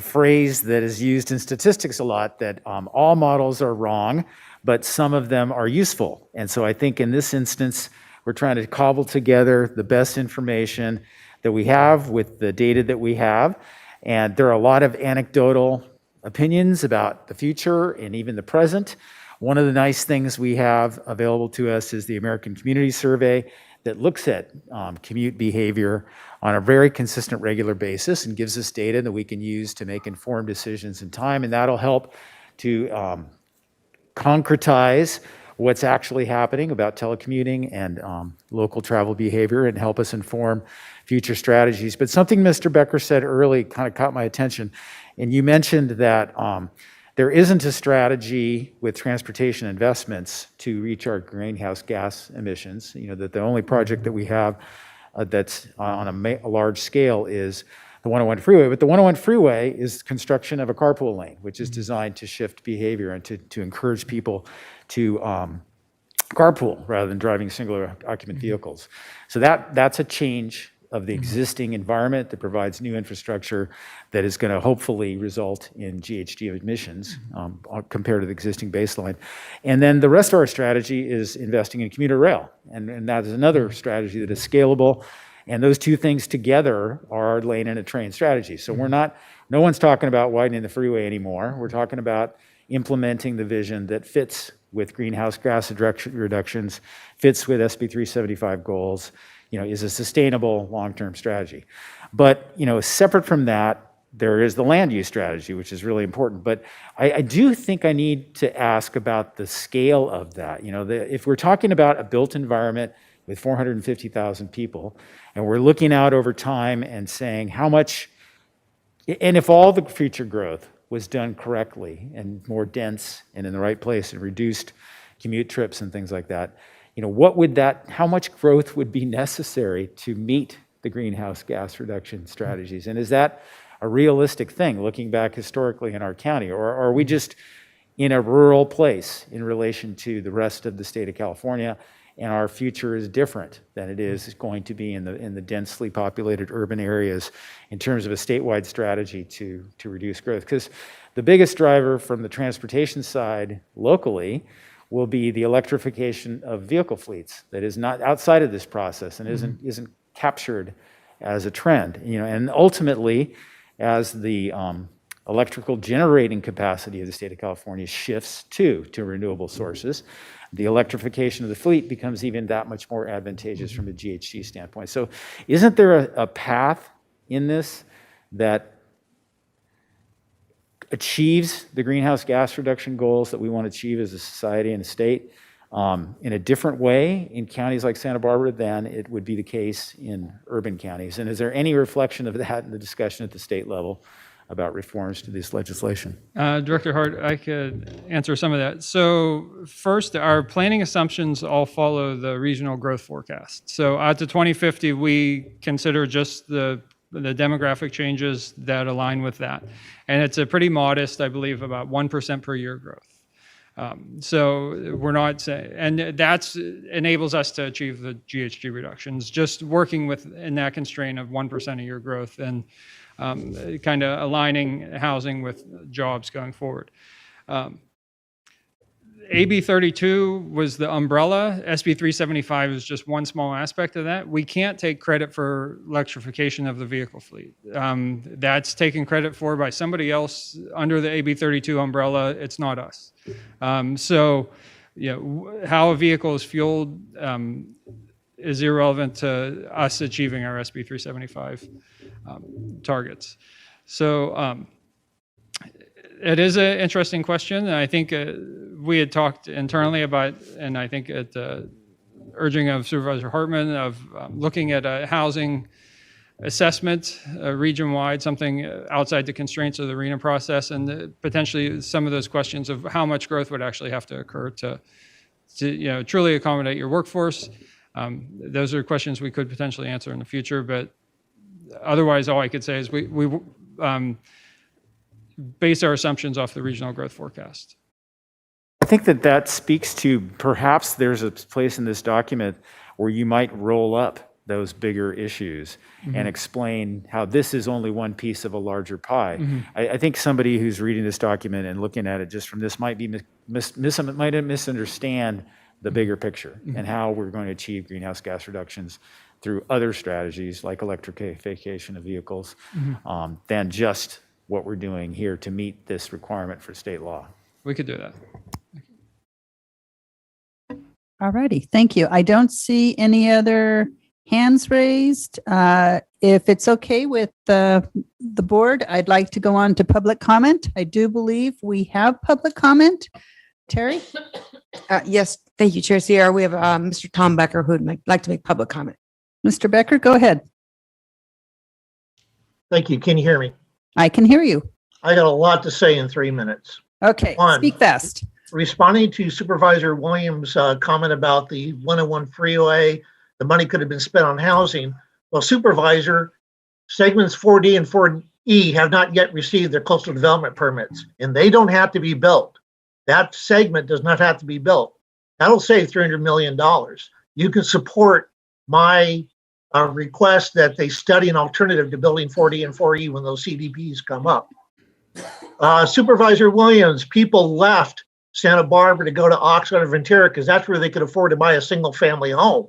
phrase that is used in statistics a lot, that all models are wrong, but some of them are useful. And so I think in this instance, we're trying to cobble together the best information that we have with the data that we have. And there are a lot of anecdotal opinions about the future and even the present. One of the nice things we have available to us is the American Community Survey that looks at commute behavior on a very consistent, regular basis and gives us data that we can use to make informed decisions in time. And that'll help to concretize what's actually happening about telecommuting and local travel behavior and help us inform future strategies. But something Mr. Becker said early kind of caught my attention. And you mentioned that there isn't a strategy with transportation investments to reach our greenhouse gas emissions. You know, that the only project that we have that's on a large scale is the 101 freeway. But the 101 freeway is construction of a carpool lane, which is designed to shift behavior and to encourage people to carpool rather than driving singular occupant vehicles. So that's a change of the existing environment that provides new infrastructure that is going to hopefully result in GHG emissions compared to the existing baseline. And then the rest of our strategy is investing in commuter rail. And that is another strategy that is scalable. And those two things together are our lane and a train strategy. So no one's talking about widening the freeway anymore. We're talking about implementing the vision that fits with greenhouse gas reductions, fits with SB 375 goals, is a sustainable long-term strategy. But, separate from that, there is the land use strategy, which is really important. But I do think I need to ask about the scale of that. If we're talking about a built environment with 450,000 people, and we're looking out over time and saying how much, and if all the future growth was done correctly and more dense and in the right place and reduced commute trips and things like that, how much growth would be necessary to meet the greenhouse gas reduction strategies? And is that a realistic thing looking back historically in our county? Or are we just in a rural place in relation to the rest of the state of California, and our future is different than it is going to be in the densely populated urban areas in terms of a statewide strategy to reduce growth? Because the biggest driver from the transportation side locally will be the electrification of vehicle fleets that is not outside of this process and isn't captured as a trend. And ultimately, as the electrical generating capacity of the state of California shifts to renewable sources, the electrification of the fleet becomes even that much more advantageous from a GHG standpoint. So isn't there a path in this that achieves the greenhouse gas reduction goals that we want to achieve as a society and a state in a different way in counties like Santa Barbara than it would be the case in urban counties? And is there any reflection of that in the discussion at the state level about reforms to this legislation? Director Hart, I could answer some of that. So first, our planning assumptions all follow the regional growth forecast. So out to 2050, we consider just the demographic changes that align with that. And it's a pretty modest, I believe, about 1% per year growth. So we're not saying, and that enables us to achieve the GHG reductions, just working in that constraint of 1% a year growth and kind of aligning housing with jobs going forward. AB 32 was the umbrella. SB 375 is just one small aspect of that. We can't take credit for electrification of the vehicle fleet. That's taken credit for by somebody else under the AB 32 umbrella. It's not us. So, how a vehicle is fueled is irrelevant to us achieving our SB 375 targets. So, it is an interesting question. And I think we had talked internally about, and I think at the urging of Supervisor Hartman, of looking at a housing assessment region-wide, something outside the constraints of the RENA process, and potentially some of those questions of how much growth would actually have to occur to truly accommodate your workforce. Those are questions we could potentially answer in the future, but otherwise all I could say is we base our assumptions off the regional growth forecast. think that that speaks to perhaps there's a place in this document where you might roll up those bigger issues and explain how this is only one piece of a larger pie. I think somebody who's reading this document and looking at it just from this might be might misunderstand the bigger picture and how we're going to achieve greenhouse gas reductions through other strategies like electrification of vehicles than just what we're doing here to meet this requirement for state law. We could do that. All righty, thank you. I don't see any other hands raised. If it's okay with the board, I'd like to go on to public comment. I do believe we have public comment. Terry? Yes, thank you, Chair Sierra. We have Mr. Tom Becker who would like to make public comment. Mr. Becker, go ahead. Thank you. Can you hear me? I can hear you. I got a lot to say in 3 minutes. Okay, speak fast. Responding to Supervisor Williams' comment about the 101 freeway, the money could have been spent on housing. Well, Supervisor, segments 4D and 4E have not yet received their coastal development permits, and they don't have to be built. That segment does not have to be built. That'll save $300 million. You can support my request that they study an alternative to building 4D and 4E when those CDPs come up. Supervisor Williams, people left Santa Barbara to go to Oxnard or Ventura because that's where they could afford to buy a single family home.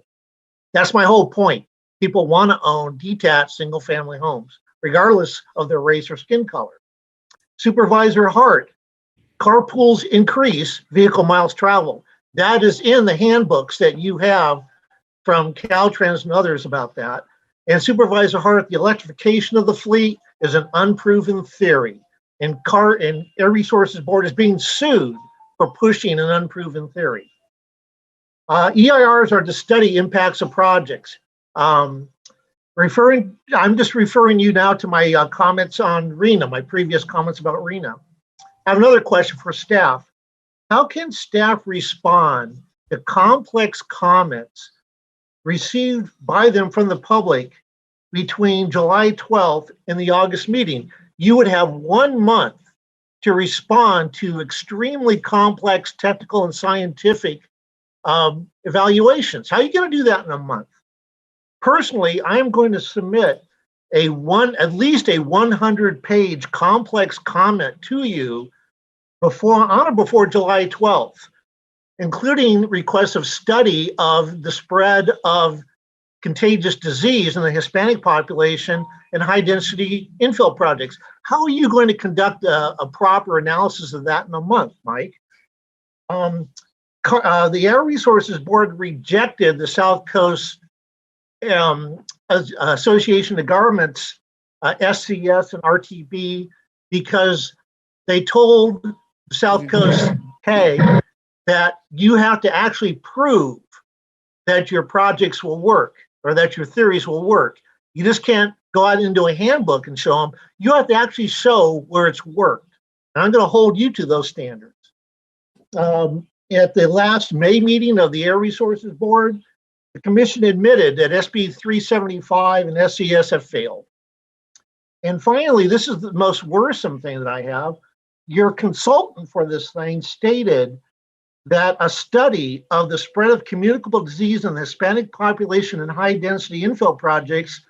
That's my whole point. People want to own detached single family homes, regardless of their race or skin color. Supervisor Hart, carpools increase vehicle miles traveled. That is in the handbooks that you have from Caltrans and others about that. And Supervisor Hart, the electrification of the fleet is an unproven theory. And Air Resources Board is being sued for pushing an unproven theory. EIRs are to study impacts of projects. I'm just referring you now to my comments on RENA, my previous comments about RENA. I have another question for staff. How can staff respond to complex comments received by them from the public between July 12th and the August meeting? You would have 1 month to respond to extremely complex technical and scientific evaluations. How are you going to do that in a month? Personally, I'm going to submit at least a 100-page complex comment to you on or before July 12th, including requests of study of the spread of contagious disease in the Hispanic population and high-density infill projects. How are you going to conduct a proper analysis of that in a month, Mike? The Air Resources Board rejected the South Coast Association of Governments, SCS and RTB, because they told South Coast CAG that you have to actually prove that your projects will work or that your theories will work. You just can't go out into a handbook and show them. You have to actually show where it's worked. And I'm going to hold you to those standards. At the last May meeting of the Air Resources Board, the commission admitted that SB 375 and SCS have failed. And finally, this is the most worrisome thing that I have. Your consultant for this thing stated that a study of the spread of communicable disease in the Hispanic population and high-density infill projects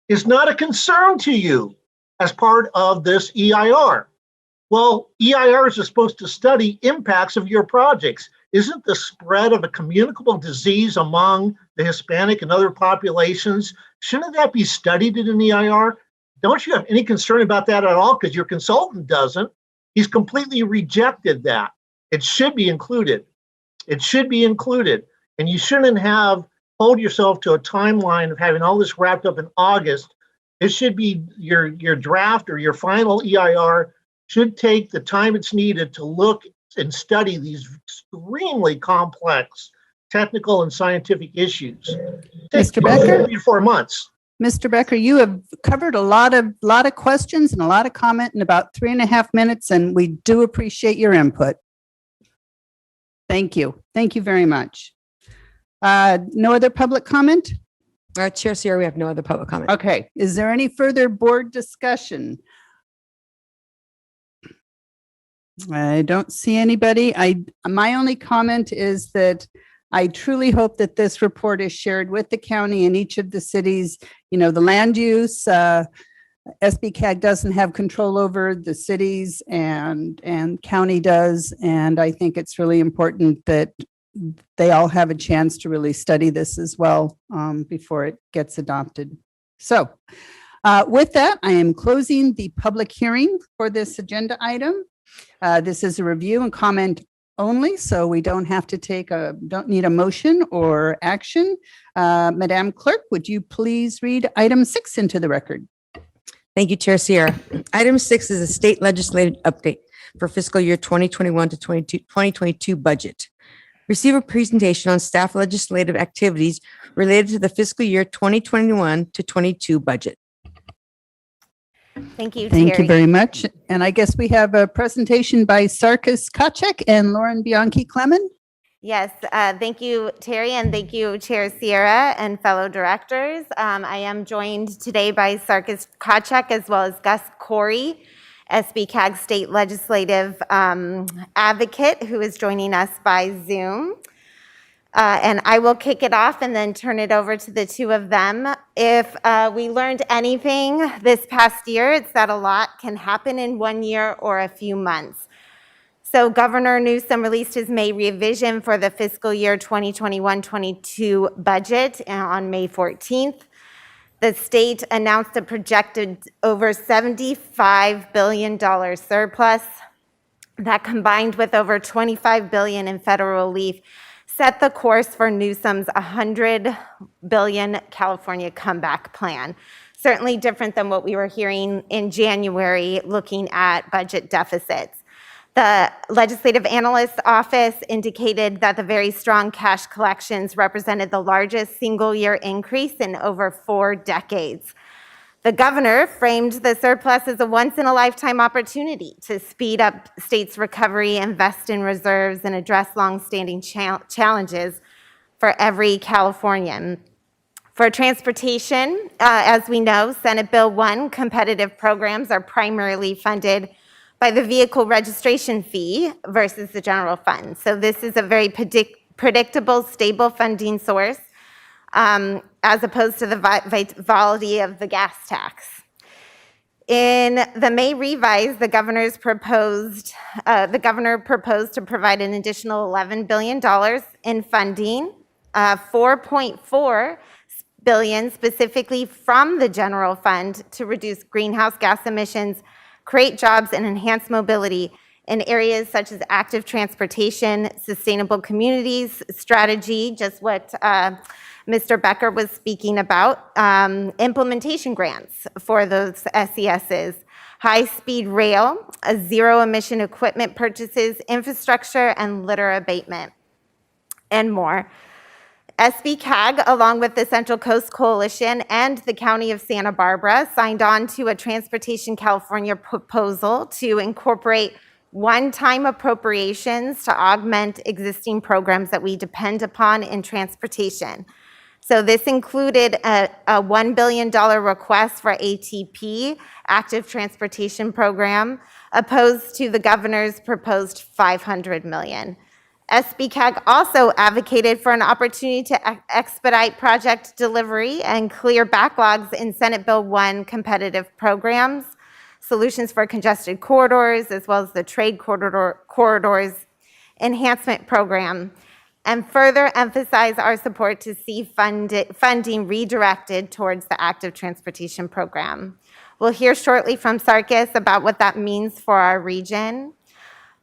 is not a concern to you as part of this EIR. Well, EIRs are supposed to study impacts of your projects. Isn't the spread of a communicable disease among the Hispanic and other populations, shouldn't that be studied in an EIR? Don't you have any concern about that at all? Because your consultant doesn't. He's completely rejected that. It should be included. It should be included. And you shouldn't hold yourself to a timeline of having all this wrapped up in August. It should be your draft or your final EIR should take the time it's needed to look and study these extremely complex technical and scientific issues. Mr. Becker? 3 to 4 months. Mr. Becker, you have covered a lot of questions and a lot of comment in about 3.5 minutes, and we do appreciate your input. Thank you. Thank you very much. No other public comment? Chair Sierra, we have no other public comment. Okay. Is there any further board discussion? I don't see anybody. My only comment is that I truly hope that this report is shared with the county and each of the cities. The land use, SBCAG doesn't have control over the cities and county does. And I think it's really important that they all have a chance to really study this as well before it gets adopted. So with that, I am closing the public hearing for this agenda item. This is a review and comment only, so we don't need a motion or action. Madam Clerk, would you please read item 6 into the record? Thank you, Chair Sierra. Item 6 is a state legislative update for fiscal year 2021 to 2022 budget. Receive a presentation on staff legislative activities related to the fiscal year 2021 to 22 budget. Thank you, Thank you Terry. very much. And I guess we have a presentation by Sarkis Kachek and Lauren Bianchi-Clement. Yes, thank you, Terry, and thank you, Chair Sierra and fellow directors. I am joined today by Sarkis Kachek as well as Gus Corey, SBCAG State Legislative Advocate, who is joining us by Zoom. And I will kick it off and then turn it over to the two of them. If we learned anything this past year, it's that a lot can happen in 1 year or a few months. So Governor Newsom released his May revision for the fiscal year 2021-22 budget on May 14th. The state announced a projected over $75 billion surplus that, combined with over $25 billion in federal relief, set the course for Newsom's $100 billion California comeback plan. Certainly different than what we were hearing in January looking at budget deficits. The Legislative Analyst's Office indicated that the very strong cash collections represented the largest single-year increase in over 4 decades. The governor framed the surplus as a once-in-a-lifetime opportunity to speed up states' recovery, invest in reserves, and address longstanding challenges for every Californian. For transportation, as we know, Senate Bill 1 competitive programs are primarily funded by the vehicle registration fee versus the general fund. So this is a very predictable, stable funding source as opposed to the volatility of the gas tax. In the May revise, the governor proposed to provide an additional $11 billion in funding, $4.4 billion specifically from the general fund to reduce greenhouse gas emissions, create jobs, and enhance mobility in areas such as active transportation, sustainable communities, strategy, just what Mr. Becker was speaking about, implementation grants for those SESs, high-speed rail, zero-emission equipment purchases, infrastructure, and litter abatement, and more. SBCAG, along with the Central Coast Coalition and the County of Santa Barbara, signed on to a Transportation California proposal to incorporate one-time appropriations to augment existing programs that we depend upon in transportation. So this included a $1 billion request for ATP, Active Transportation Program, opposed to the governor's proposed $500 million. SBCAG also advocated for an opportunity to expedite project delivery and clear backlogs in Senate Bill 1 competitive programs, solutions for congested corridors, as well as the trade corridors enhancement program, and further emphasize our support to see funding redirected towards the active transportation program. We'll hear shortly from Sarkis about what that means for our region.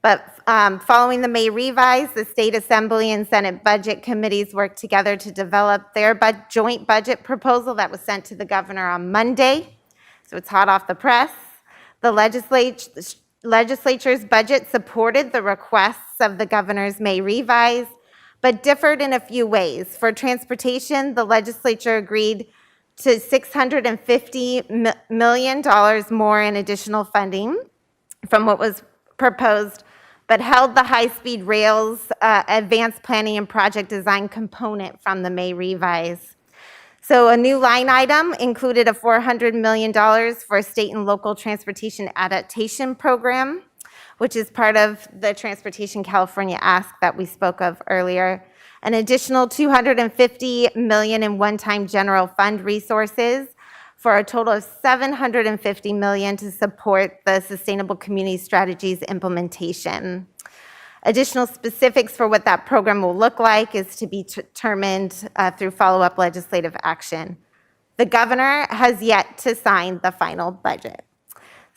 But following the May revise, the State Assembly and Senate Budget Committees worked together to develop their joint budget proposal that was sent to the governor on Monday. So it's hot off the press. The legislature's budget supported the requests of the governor's May revise, but differed in a few ways. For transportation, the legislature agreed to $650 million more in additional funding from what was proposed, but held the high-speed rails advanced planning and project design component from the May revise. So a new line item included a $400 million for a state and local transportation adaptation program, which is part of the Transportation California Ask that we spoke of earlier. An additional $250 million in one-time general fund resources for a total of $750 million to support the Sustainable Community Strategies implementation. Additional specifics for what that program will look like is to be determined through follow-up legislative action. The governor has yet to sign the final budget.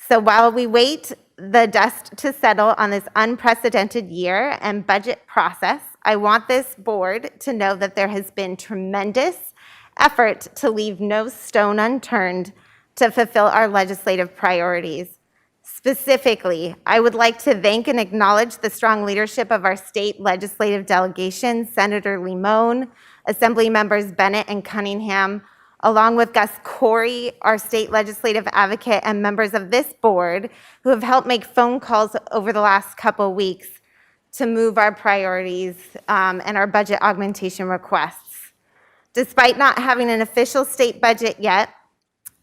So while we wait the dust to settle on this unprecedented year and budget process, I want this board to know that there has been tremendous effort to leave no stone unturned to fulfill our legislative priorities. Specifically, I would like to thank and acknowledge the strong leadership of our state legislative delegation, Senator Limon, Assembly Members Bennett and Cunningham, along with Gus Corey, our state legislative advocate, and members of this board who have helped make phone calls over the last couple weeks to move our priorities and our budget augmentation requests. Despite not having an official state budget yet,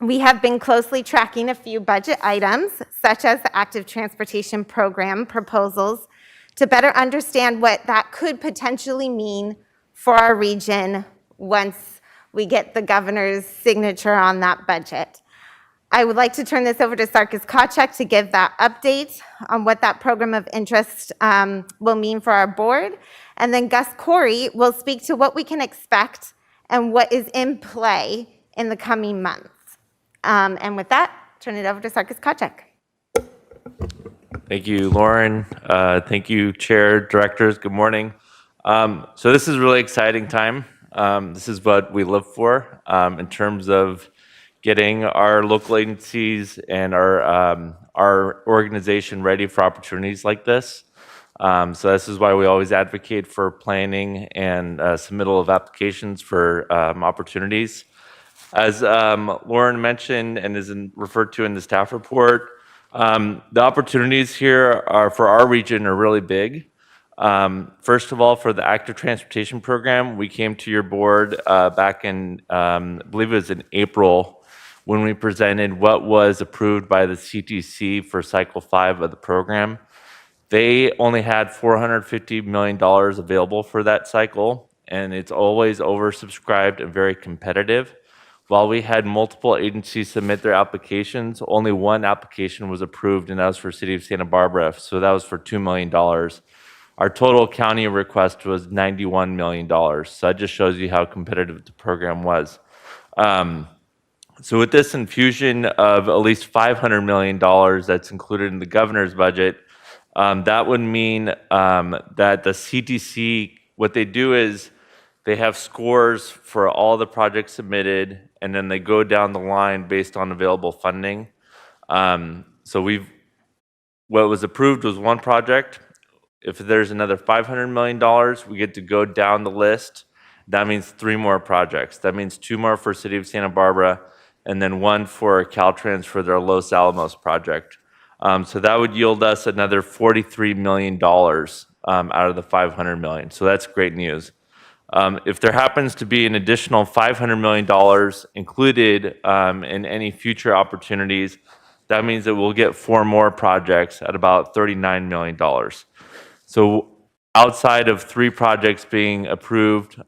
we have been closely tracking a few budget items, such as the active transportation program proposals, to better understand what that could potentially mean for our region once we get the governor's signature on that budget. I would like to turn this over to Sarkis Kachek to give that update on what that program of interest will mean for our board. And then Gus Corey will speak to what we can expect and what is in play in the coming months. And with that, turn it over to Sarkis Kachek. Thank you, Lauren. Thank you, Chair, Directors. Good morning. So this is a really exciting time. This is what we live for in terms of getting our local agencies and our organization ready for opportunities like this. So this is why we always advocate for planning and submittal of applications for opportunities. As Lauren mentioned and is referred to in the staff report, the opportunities here are for our region are really big. First of all, for the active transportation program, we came to your board back in, I believe it was in April, when we presented what was approved by the CTC for cycle 5 of the program. They only had $450 million available for that cycle, and it's always oversubscribed and very competitive. While we had multiple agencies submit their applications, only one application was approved, and that was for City of Santa Barbara, so that was for $2 million. Our total county request was $91 million, so that just shows you how competitive the program was. So with this infusion of at least $500 million that's included in the governor's budget, that would mean that the CTC, what they do is they have scores for all the projects submitted, and then they go down the line based on available funding. So what was approved was one project. If there's another $500 million, we get to go down the list. That means 3 more projects. That means 2 more for City of Santa Barbara, and then 1 for Caltrans for their Los Alamos project. So that would yield us another $43 million out of the $500 million. So that's great news. If there happens to be an additional $500 million included in any future opportunities, that means that we'll get 4 more projects at about $39 million. So outside of 3 projects being approved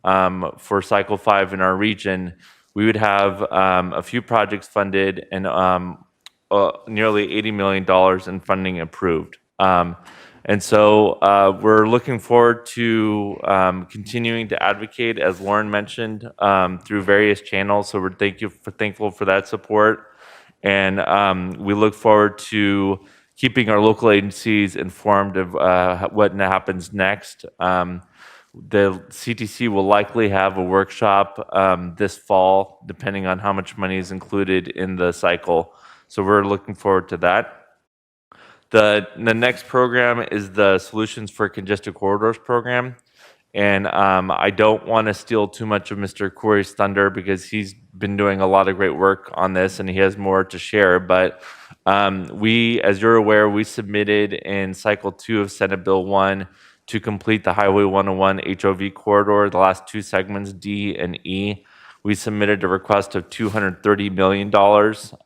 for cycle 5 in our region, we would have a few projects funded and nearly $80 million in funding approved. And so we're looking forward to continuing to advocate, as Lauren mentioned, through various channels. So we're thankful for that support. And we look forward to keeping our local agencies informed of what happens next. The CTC will likely have a workshop this fall, depending on how much money is included in the cycle. So we're looking forward to that. The next program is the Solutions for Congested Corridors program. And I don't want to steal too much of Mr. Corey's thunder because he's been doing a lot of great work on this and he has more to share. But we, as you're aware, we submitted in cycle 2 of Senate Bill 1 to complete the Highway 101 HOV corridor, the last 2 segments, D and E. We submitted a request of $230 million.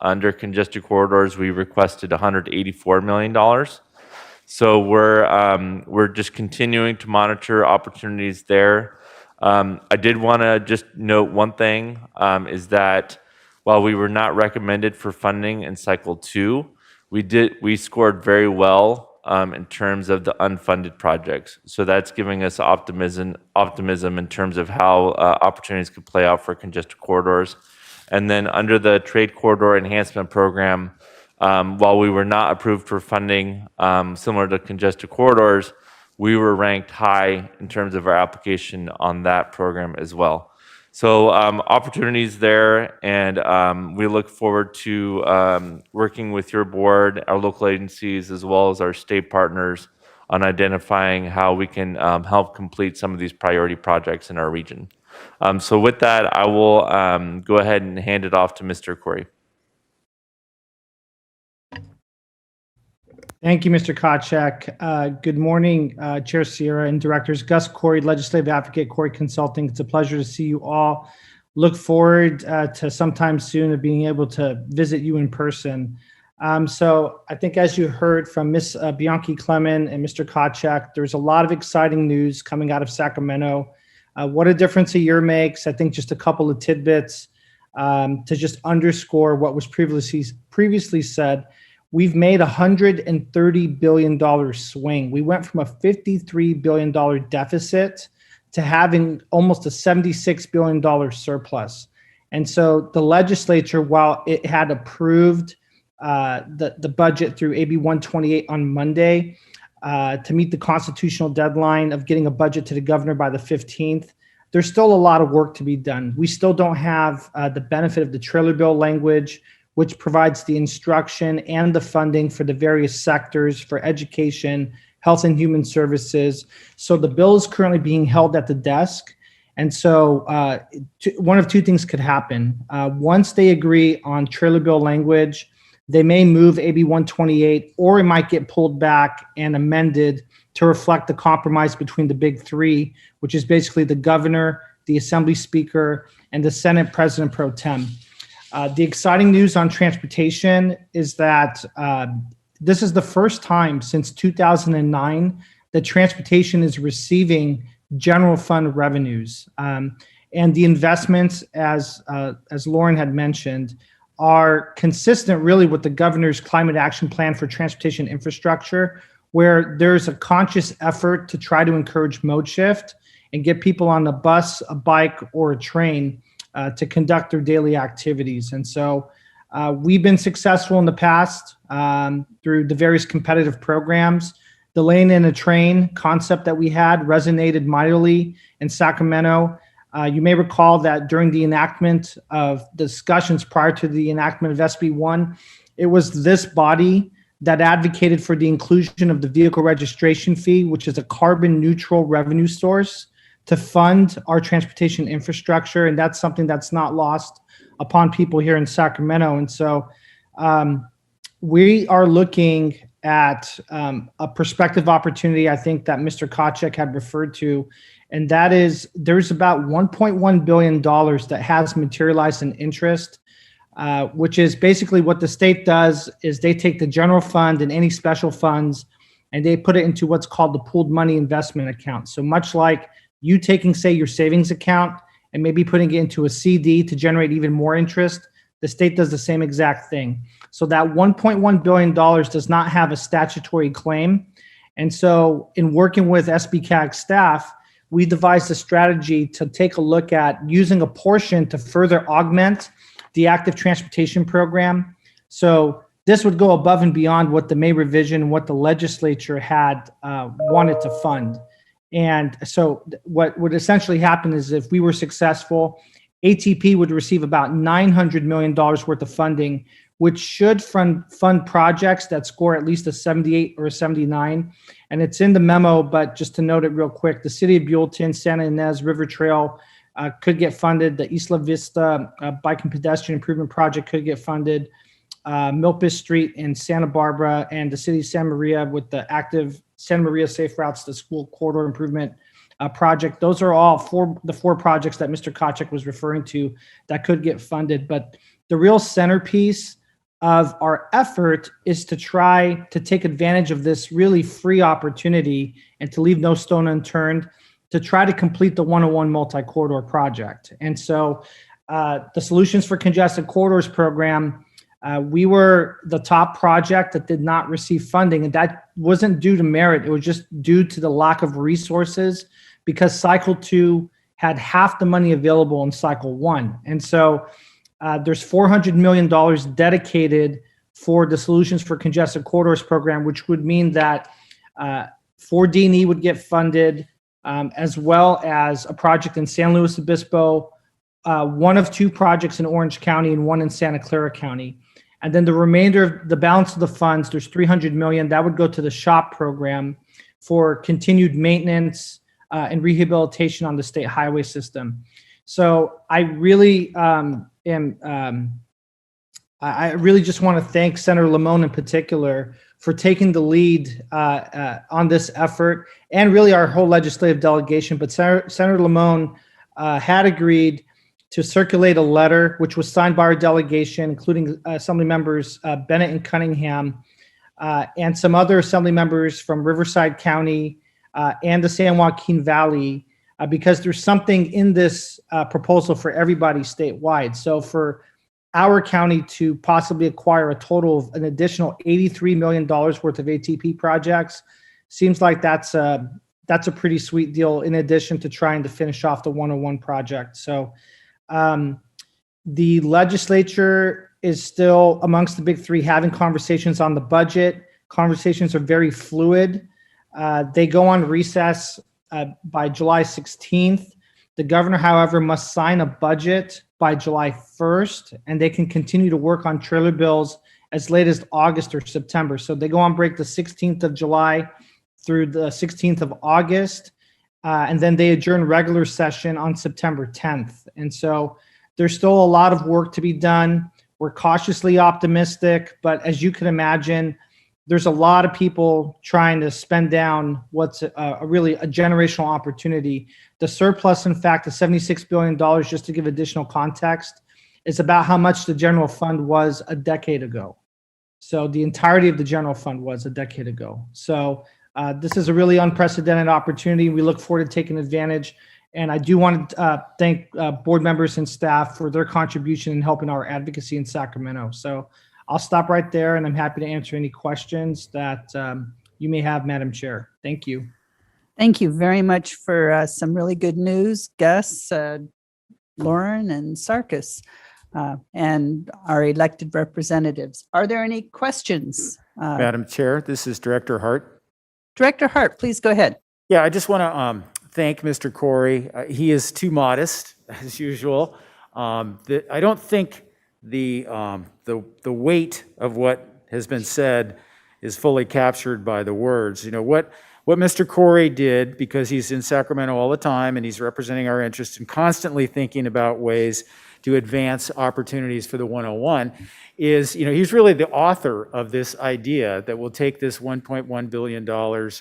Under congested corridors, we requested $184 million. So we're just continuing to monitor opportunities there. I did want to just note one thing, is that while we were not recommended for funding in cycle 2, we scored very well in terms of the unfunded projects. So that's giving us optimism in terms of how opportunities could play out for congested corridors. And then under the Trade Corridor Enhancement Program, while we were not approved for funding similar to congested corridors, we were ranked high in terms of our application on that program as well. So opportunities there, and we look forward to working with your board, our local agencies, as well as our state partners on identifying how we can help complete some of these priority projects in our region. So with that, I will go ahead and hand it off to Mr. Corey. Thank you, Mr. Kochek. Good morning, Chair Sierra and Directors. Gus Corey, Legislative Advocate, Corey Consulting. It's a pleasure to see you all. Look forward to sometime soon of being able to visit you in person. So I think as you heard from Ms. Bianchi Clement and Mr. Kochek, there's a lot of exciting news coming out of Sacramento. What a difference a year makes. I think just a couple of tidbits to just underscore what was previously said. We've made a $130 billion swing. We went from a $53 billion deficit to having almost a $76 billion surplus. And so the legislature, while it had approved the budget through AB 128 on Monday to meet the constitutional deadline of getting a budget to the governor by the 15th, there's still a lot of work to be done. We still don't have the benefit of the trailer bill language, which provides the instruction and the funding for the various sectors for education, health and human services. So the bill is currently being held at the desk. And so one of two things could happen. Once they agree on trailer bill language, they may move AB 128, or it might get pulled back and amended to reflect the compromise between the big three, which is basically the governor, the assembly speaker, and the Senate president pro tem. The exciting news on transportation is that this is the first time since 2009 that transportation is receiving general fund revenues. And the investments, as Lauren had mentioned, are consistent really with the governor's climate action plan for transportation infrastructure, where there's a conscious effort to try to encourage mode shift and get people on a bus, a bike, or a train to conduct their daily activities. And so we've been successful in the past through the various competitive programs. The lane in a train concept that we had resonated mightily in Sacramento. You may recall that during the enactment of discussions prior to the enactment of SB 1, it was this body that advocated for the inclusion of the vehicle registration fee, which is a carbon neutral revenue source to fund our transportation infrastructure. And that's something that's not lost upon people here in Sacramento. And so we are looking at a prospective opportunity, I think, that Mr. Kochek had referred to, and that is there's about $1.1 billion that has materialized in interest, which is basically what the state does is they take the general fund and any special funds and they put it into what's called the pooled money investment account. So much like you taking, say, your savings account and maybe putting it into a CD to generate even more interest, the state does the same exact thing. So that $1.1 billion does not have a statutory claim. And so in working with SBCAG staff, we devised a strategy to take a look at using a portion to further augment the active transportation program. So this would go above and beyond what the May revision, what the legislature had wanted to fund. And so what would essentially happen is if we were successful, ATP would receive about $900 million worth of funding, which should fund projects that score at least a 78 or a 79. And it's in the memo, but just to note it real quick, the City of Buellton, Santa Ynez River Trail could get funded. The Isla Vista Bike and Pedestrian Improvement Project could get funded. Milpas Street in Santa Barbara and the City of Santa Maria with the active Santa Maria Safe Routes to School Corridor Improvement project. Those are all the four projects that Mr. Kochek was referring to that could get funded. But the real centerpiece of our effort is to try to take advantage of this really free opportunity and to leave no stone unturned to try to complete the 101 multi-corridor project. And so the Solutions for Congested Corridors program, we were the top project that did not receive funding, and that wasn't due to merit. It was just due to the lack of resources because Cycle 2 had half the money available in Cycle 1. And so there's $400 million dedicated for the Solutions for Congested Corridors program, which would mean that 4D&E would get funded, as well as a project in San Luis Obispo, one of two projects in Orange County and one in Santa Clara County. And then the remainder of the balance of the funds, there's $300 million that would go to the SHOP program for continued maintenance and rehabilitation on the state highway system. So I really I really just want to thank Senator Lamone in particular for taking the lead on this effort, and really our whole legislative delegation. But Senator Lamone had agreed to circulate a letter, which was signed by our delegation, including Assembly members Bennett and Cunningham, and some other Assembly members from Riverside County and the San Joaquin Valley, because there's something in this proposal for everybody statewide. So for our county to possibly acquire a total of an additional $83 million worth of ATP projects seems like that's a pretty sweet deal, in addition to trying to finish off the 101 project. So the legislature is still amongst the big three having conversations on the budget. Conversations are very fluid. They go on recess by July 16th. The governor, however, must sign a budget by July 1st, and they can continue to work on trailer bills as late as August or September. So they go on break the 16th of July through the 16th of August, and then they adjourn regular session on September 10th. And so there's still a lot of work to be done. We're cautiously optimistic, but as you can imagine, there's a lot of people trying to spend down what's really a generational opportunity. The surplus, in fact, the $76 billion, just to give additional context, is about how much the general fund was a decade ago. So the entirety of the general fund was a decade ago. So this is a really unprecedented opportunity. We look forward to taking advantage. And I do want to thank board members and staff for their contribution in helping our advocacy in Sacramento. So I'll stop right there, and I'm happy to answer any questions that you may have, Madam Chair. Thank you. Thank you very much for some really good news, Gus, Lauren, and Sarkis, and our elected representatives. Are there any questions? Madam Chair, this is Director Hart. Director Hart, please go ahead. Yeah, I just want to thank Mr. Corey. He is too modest, as usual. I don't think the weight of what has been said is fully captured by the words. You know, what Mr. Corey did, because he's in Sacramento all the time and he's representing our interests and constantly thinking about ways to advance opportunities for the 101, is, you know, he's really the author of this idea that will take this $1.1 billion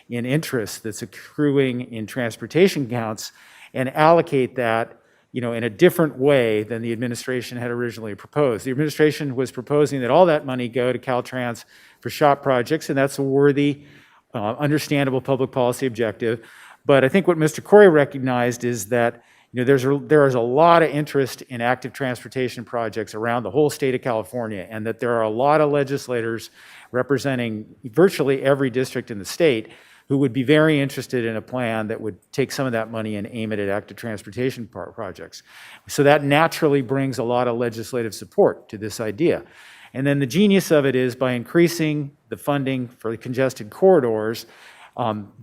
in interest that's accruing in transportation counts and allocate that, you know, in a different way than the administration had originally proposed. The administration was proposing that all that money go to Caltrans for SHOP projects, and that's a worthy, understandable public policy objective. But I think what Mr. Corey recognized is that, you know, there is a lot of interest in active transportation projects around the whole state of California, and that there are a lot of legislators representing virtually every district in the state who would be very interested in a plan that would take some of that money and aim it at active transportation projects. So that naturally brings a lot of legislative support to this idea. And then the genius of it is, by increasing the funding for the congested corridors,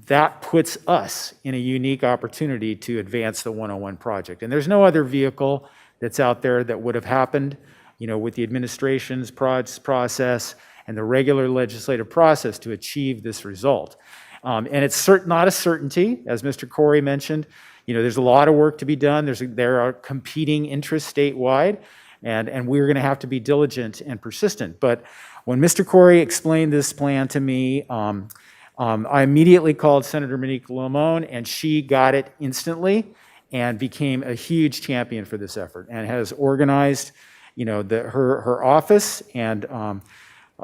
that puts us in a unique opportunity to advance the 101 project. And there's no other vehicle that's out there that would have happened, you know, with the administration's process and the regular legislative process to achieve this result. And it's not a certainty, as Mr. Corey mentioned. You know, there's a lot of work to be done. There are competing interests statewide, and we're going to have to be diligent and persistent. But when Mr. Corey explained this plan to me, I immediately called Senator Monique Lamone, and she got it instantly and became a huge champion for this effort, and has organized her office and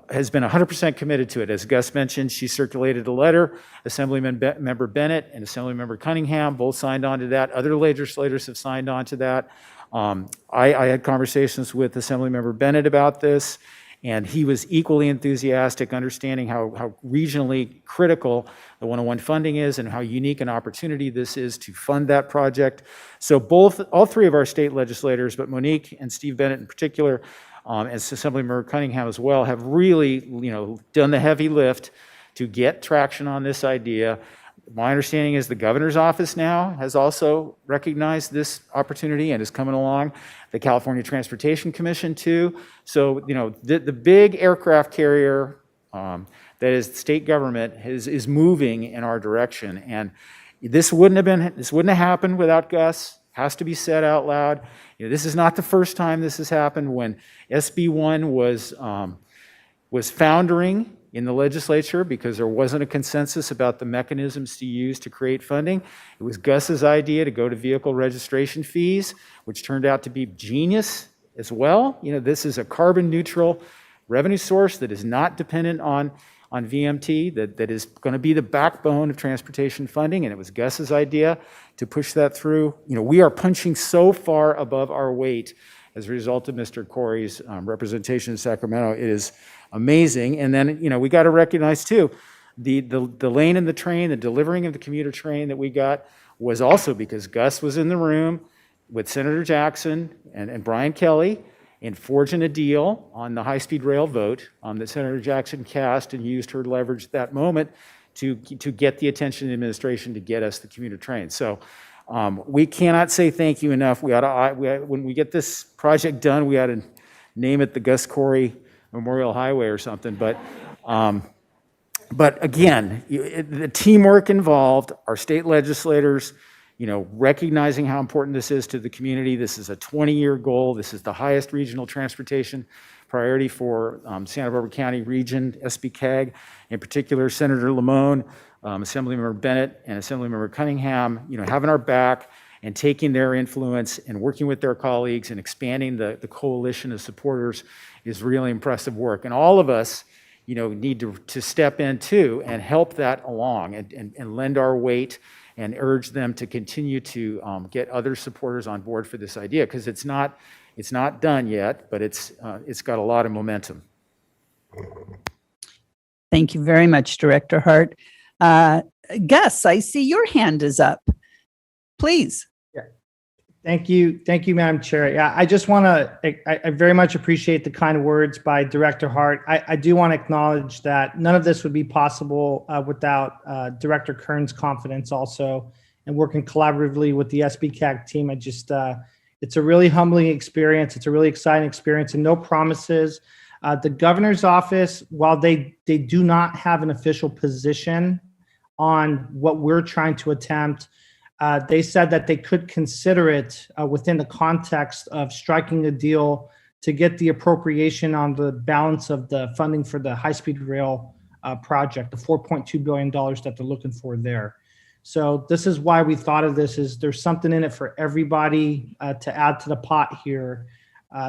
has been 100% committed to it. As Gus mentioned, she circulated a letter. Member Bennett and Assemblymember Cunningham both signed on to that. Other legislators have signed on to that. I had conversations with Assemblymember Bennett about this, and he was equally enthusiastic, understanding how regionally critical the 101 funding is and how unique an opportunity this is to fund that project. So all three of our state legislators, but Monique and Steve Bennett in particular, as Assemblymember Cunningham as well, have really, done the heavy lift to get traction on this idea. My understanding is the governor's office now has also recognized this opportunity and is coming along. The California Transportation Commission too. So, the big aircraft carrier that is the state government is moving in our direction. And this wouldn't have happened without Gus. Has to be said out loud. This is not the first time this has happened. When SB1 was foundering in the legislature because there wasn't a consensus about the mechanisms to use to create funding, it was Gus's idea to go to vehicle registration fees, which turned out to be genius as well. This is a carbon neutral revenue source that is not dependent on VMT, that is going to be the backbone of transportation funding, and it was Gus's idea to push that through. We are punching so far above our weight as a result of Mr. Corey's representation in Sacramento. It is amazing. And then, we got to recognize too, the lane in the train, the delivering of the commuter train that we got was also because Gus was in the room with Senator Jackson and Brian Kelly and forging a deal on the high-speed rail vote that Senator Jackson cast and used her leverage at that moment to get the attention of the administration to get us the commuter train. So we cannot say thank you enough. When we get this project done, we ought to name it the Gus Corey Memorial Highway or something. But again, the teamwork involved, our state legislators, recognizing how important this is to the community. This is a 20-year goal. This is the highest regional transportation priority for Santa Barbara County region, SBCAG. In particular, Senator Lamone, Assemblymember Bennett, and Assemblymember Cunningham, having our back and taking their influence and working with their colleagues and expanding the coalition of supporters is really impressive work. And all of us, need to step in too and help that along and lend our weight and urge them to continue to get other supporters on board for this idea, because it's not done yet, but it's got a lot of momentum. Thank you very much, Director Hart. Gus, I see your hand is up. Please. Thank you, Madam Chair. Yeah, I just want to, I very much appreciate the kind words by Director Hart. I do want to acknowledge that none of this would be possible without Director Kern's confidence also, and working collaboratively with the SBCAG team. It's a really humbling experience. It's a really exciting experience, and no promises. The governor's office, while they do not have an official position on what we're trying to attempt, they said that they could consider it within the context of striking a deal to get the appropriation on the balance of the funding for the high-speed rail project, the $4.2 billion that they're looking for there. So this is why we thought of this, is there's something in it for everybody to add to the pot here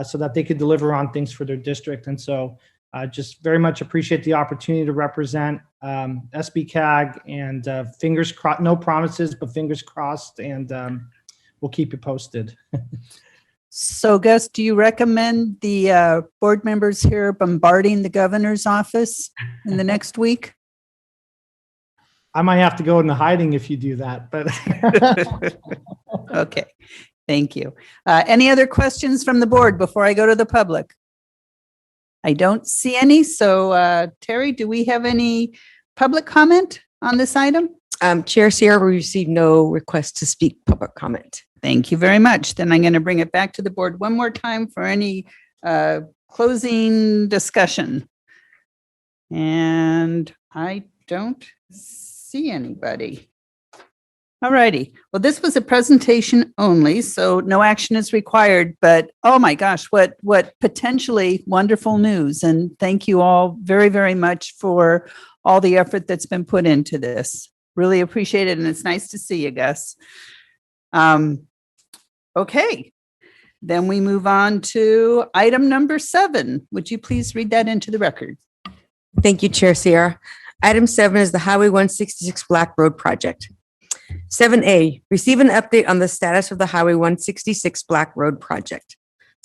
so that they could deliver on things for their district. And so just very much appreciate the opportunity to represent SBCAG, and fingers crossed, no promises, but fingers crossed, and we'll keep you posted. So Gus, do you recommend the board members here bombarding the governor's office in the next week? I might have to go into hiding if you do that, but. Okay, thank you. Any other questions from the board before I go to the public? I don't see any. So Terry, do we have any public comment on this item? Chair Sierra, we received no request to speak public comment. Thank you very much. Then I'm going to bring it back to the board one more time for any closing discussion. And I don't see anybody. All righty. Well, this was a presentation only, so no action is required, but oh my gosh, what potentially wonderful news. And thank you all very, very much for all the effort that's been put into this. Really appreciate it. And it's nice to see you, Gus. Okay. Then we move on to item number 7. Would you please read that into the record? Thank you, Chair Sierra. Item 7 is the Highway 166 Black Road Project. 7A, receive an update on the status of the Highway 166 Black Road Project.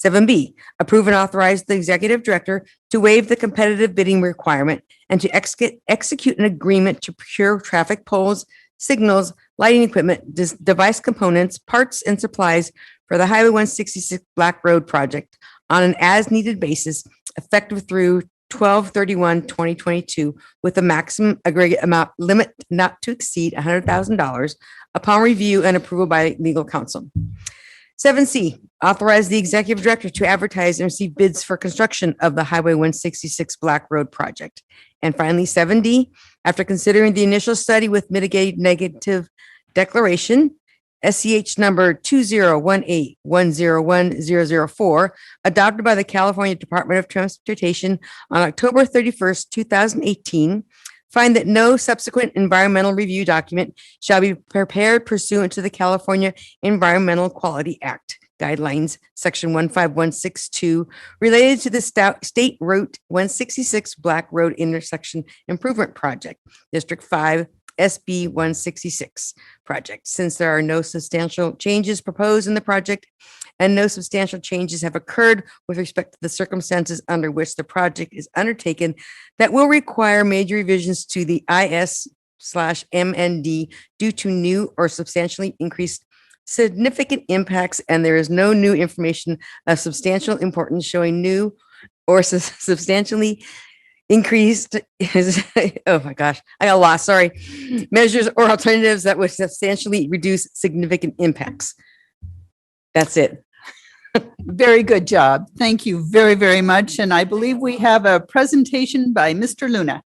7B, approve and authorize the executive director to waive the competitive bidding requirement and to execute an agreement to procure traffic poles, signals, lighting equipment, device components, parts, and supplies for the Highway 166 Black Road Project on an as-needed basis, effective through 12/31/2022, with a maximum aggregate amount limit not to exceed $100,000 upon review and approval by legal counsel. 7C, authorize the executive director to advertise and receive bids for construction of the Highway 166 Black Road Project. And finally, 7D, after considering the initial study with mitigated negative declaration, SCH number 2018101004, adopted by the California Department of Transportation on October 31st, 2018, find that no subsequent environmental review document shall be prepared pursuant to the California Environmental Quality Act guidelines, section 15162, related to the State Route 166 Black Road Intersection Improvement Project, District 5, SB 166 project. Since there are no substantial changes proposed in the project and no substantial changes have occurred with respect to the circumstances under which the project is undertaken that will require major revisions to the IS/MND due to new or substantially increased significant impacts, and there is no new information of substantial importance showing new or substantially increased, oh my gosh, I got lost, sorry, measures or alternatives that would substantially reduce significant impacts. That's it. Very good job. Thank you very, very much. And I believe we have a presentation by Mr. Luna.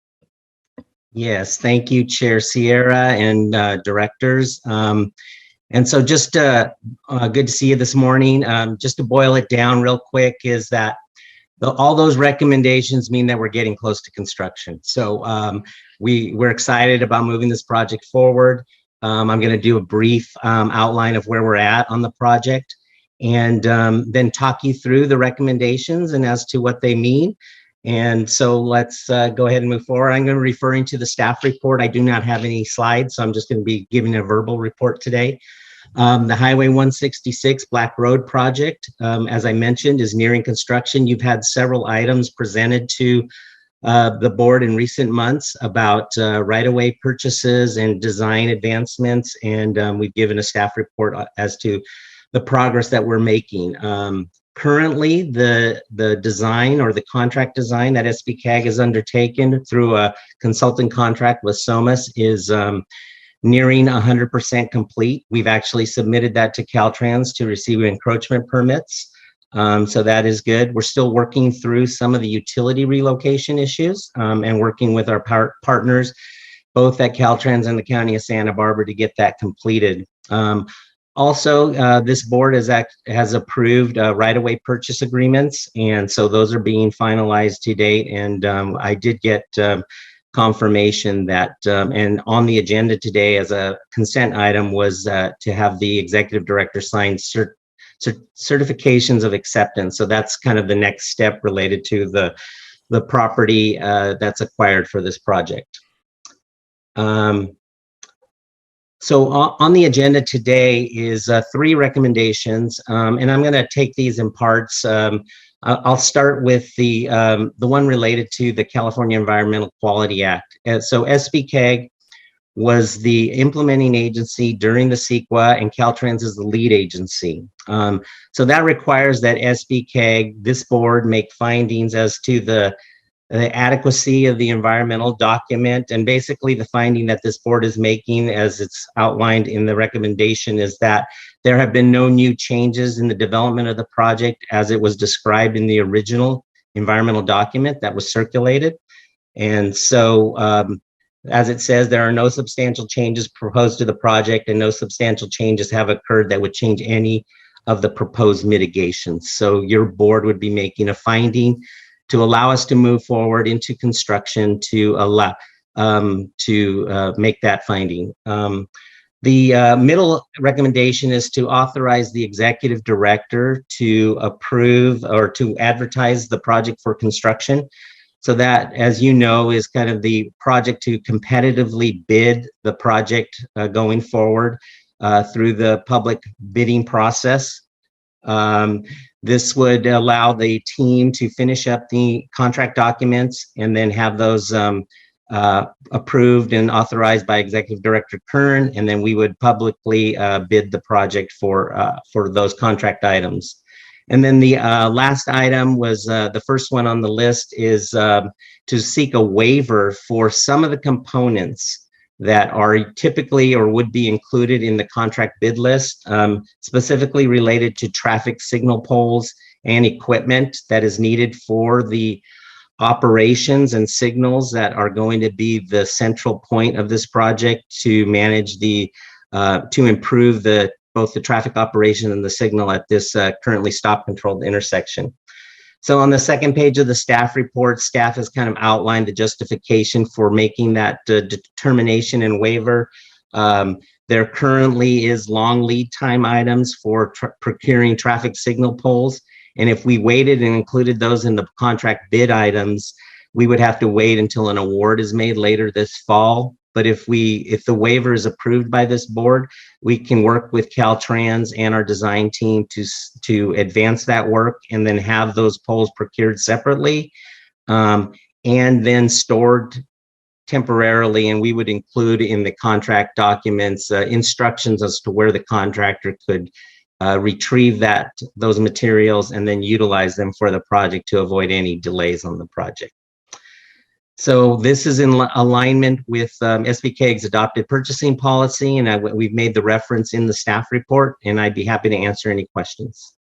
Yes, thank you, Chair Sierra and directors. And so just good to see you this morning. Just to boil it down real quick is that all those recommendations mean that we're getting close to construction. So we're excited about moving this project forward. I'm going to do a brief outline of where we're at on the project and then talk you through the recommendations and as to what they mean. And so let's go ahead and move forward. I'm going to be referring to the staff report. I do not have any slides, so I'm just going to be giving a verbal report today. The Highway 166 Black Road Project, as I mentioned, is nearing construction. You've had several items presented to the board in recent months about right-of-way purchases and design advancements, and we've given a staff report as to the progress that we're making. Currently, the design or the contract design that SBCAG has undertaken through a consulting contract with SOMAS is nearing 100% complete. We've actually submitted that to Caltrans to receive encroachment permits. So that is good. We're still working through some of the utility relocation issues and working with our partners, both at Caltrans and the County of Santa Barbara, to get that completed. Also, this board has approved right-of-way purchase agreements, and so those are being finalized to date. And I did get confirmation that, and on the agenda today as a consent item was to have the executive director sign certifications of acceptance. So that's kind of the next step related to the property that's acquired for this project. So on the agenda today is 3 recommendations, and I'm going to take these in parts. I'll start with the one related to the California Environmental Quality Act. So SBCAG was the implementing agency during the CEQA, and Caltrans is the lead agency. So that requires that SBCAG, this board, make findings as to the adequacy of the environmental document. And basically the finding that this board is making, as it's outlined in the recommendation, is that there have been no new changes in the development of the project as it was described in the original environmental document that was circulated. And so, as it says, there are no substantial changes proposed to the project, and no substantial changes have occurred that would change any of the proposed mitigations. So your board would be making a finding to allow us to move forward into construction to allow make that finding. The middle recommendation is to authorize the executive director to approve or to advertise the project for construction. So that, as you know, is kind of the project to competitively bid the project going forward through the public bidding process. This would allow the team to finish up the contract documents and then have those approved and authorized by Executive Director Kern, and then we would publicly bid the project for those contract items. And then the last item was the first one on the list is to seek a waiver for some of the components that are typically or would be included in the contract bid list, specifically related to traffic signal poles and equipment that is needed for the operations and signals that are going to be the central point of this project to manage the to improve both the traffic operation and the signal at this currently stop controlled intersection. So on the second page of the staff report, staff has kind of outlined the justification for making that determination and waiver. There currently is long lead time items for procuring traffic signal poles. And if we waited and included those in the contract bid items, we would have to wait until an award is made later this fall. But if the waiver is approved by this board, we can work with Caltrans and our design team to advance that work and then have those poles procured separately and then stored temporarily. And we would include in the contract documents instructions as to where the contractor could retrieve those materials and then utilize them for the project to avoid any delays on the project. So this is in alignment with SBCAG's adopted purchasing policy, and we've made the reference in the staff report, and I'd be happy to answer any questions.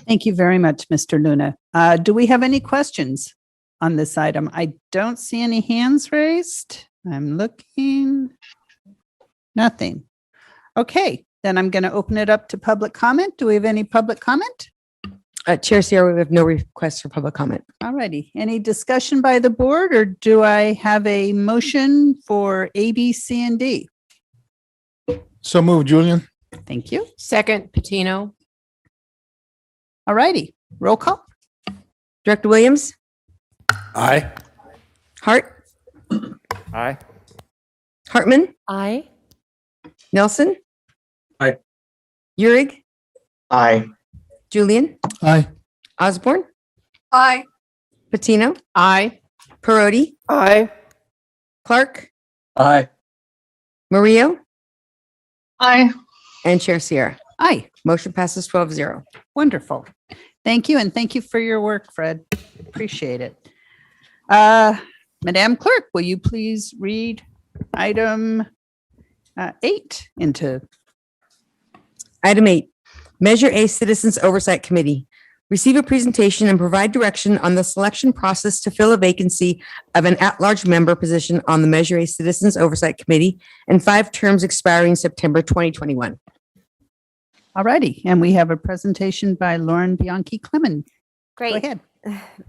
Thank you very much, Mr. Luna. Do we have any questions on this item? I don't see any hands raised. I'm looking. Nothing. Okay, then I'm going to open it up to public comment. Do we have any public comment? Chair Sierra, we have no requests for public comment. All righty. Any discussion by the board, or do I have a motion for A, B, C, and D? So move, Julian. Thank you. Second, Patino. All righty. Roll call. Director Williams? Aye. Hart? Aye. Hartman? Aye. Nelson? Aye. Eurig? Aye. Julian? Aye. Osborne? Aye. Patino? Aye. Perotti? Aye. Clark? Aye. Murillo? Aye. And Chair Sierra. Aye. Motion passes 12-0. Wonderful. Thank you. And thank you for your work, Fred. Appreciate it. Madam Clerk, will you please read item 8 into? Item 8, Measure A Citizens Oversight Committee. Receive a presentation and provide direction on the selection process to fill a vacancy of an at-large member position on the Measure A Citizens Oversight Committee and 5 terms expiring September 2021. All righty. And we have a presentation by Lauren Bianchi-Clemon. Great. Go ahead.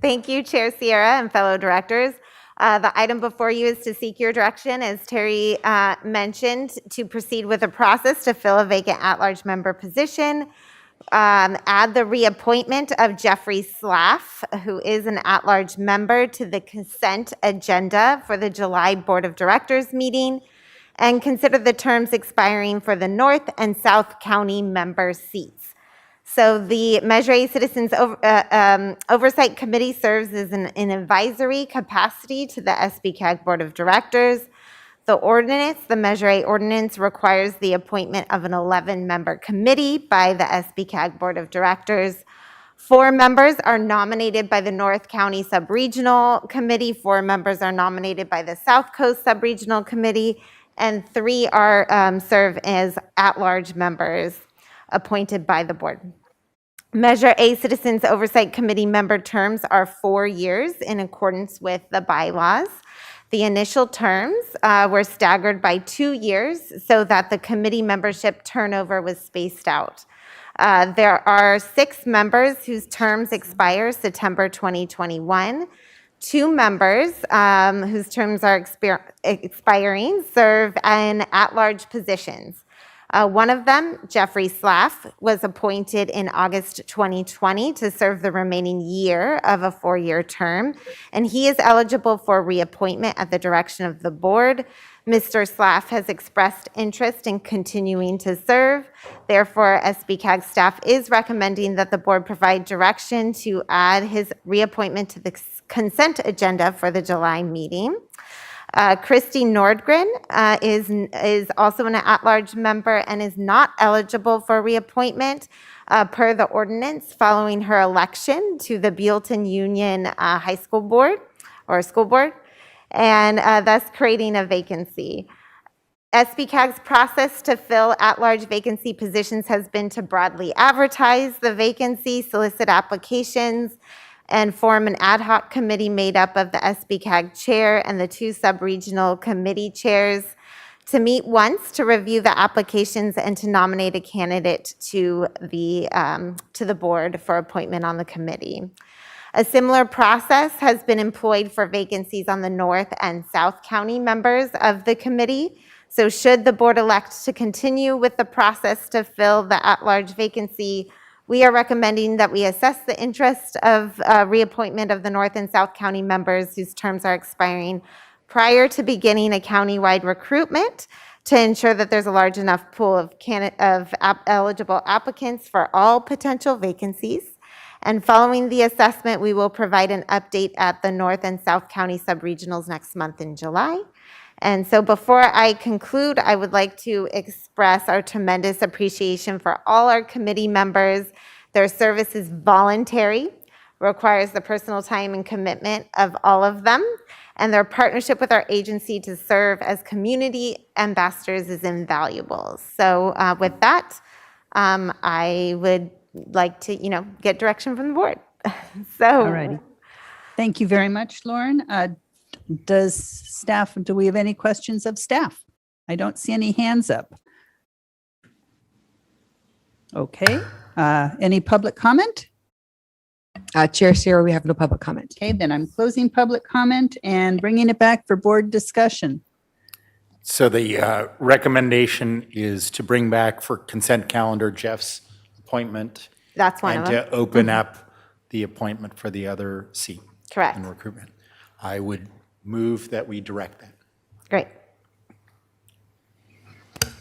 Thank you, Chair Sierra and fellow directors. The item before you is to seek your direction, as Terry mentioned, to proceed with a process to fill a vacant at-large member position. Add the reappointment of Jeffrey Slaff, who is an at-large member, to the consent agenda for the July Board of Directors meeting, and consider the terms expiring for the North and South County member seats. So the Measure A Citizens Oversight Committee serves as an advisory capacity to the SBCAG Board of Directors. The Measure A ordinance requires the appointment of an 11-member committee by the SBCAG Board of Directors. 4 members are nominated by the North County Subregional Committee, 4 members are nominated by the South Coast Subregional Committee, and 3 are serve as at-large members appointed by the board. Measure A Citizens Oversight Committee member terms are 4 years in accordance with the bylaws. The initial terms were staggered by 2 years so that the committee membership turnover was spaced out. There are 6 members whose terms expire September 2021. 2 members whose terms are expiring serve in at-large positions. One of them, Jeffrey Slaff, was appointed in August 2020 to serve the remaining year of a 4-year term, and he is eligible for reappointment at the direction of the board. Mr. Slaff has expressed interest in continuing to serve. Therefore, SBCAG staff is recommending that the board provide direction to add his reappointment to the consent agenda for the July meeting. Christy Nordgren is also an at-large member and is not eligible for reappointment per the ordinance following her election to the Bealton Union High School Board or School Board, and thus creating a vacancy. SBCAG's process to fill at-large vacancy positions has been to broadly advertise the vacancy, solicit applications, and form an ad hoc committee made up of the SBCAG chair and the 2 sub-regional committee chairs to meet once to review the applications and to nominate a candidate to the board for appointment on the committee. A similar process has been employed for vacancies on the North and South County members of the committee. So should the board elect to continue with the process to fill the at-large vacancy, we are recommending that we assess the interest of reappointment of the North and South County members whose terms are expiring prior to beginning a county-wide recruitment to ensure that there's a large enough pool of eligible applicants for all potential vacancies. And following the assessment, we will provide an update at the North and South County subregionals next month in July. And so before I conclude, I would like to express our tremendous appreciation for all our committee members. Their service is voluntary, requires the personal time and commitment of all of them, and their partnership with our agency to serve as community ambassadors is invaluable. So with that, I would like to, get direction from the board. All righty. Thank you very much, Lauren. Do we have any questions of staff? I don't see any hands up. Okay, any public comment? Chair Sierra, we have no public comment. Okay, then I'm closing public comment and bringing it back for board discussion. So the recommendation is to bring back for consent calendar Jeff's appointment. That's one of them. And to open up the appointment for the other seat. Correct. In recruitment. I would move that we direct that. Great.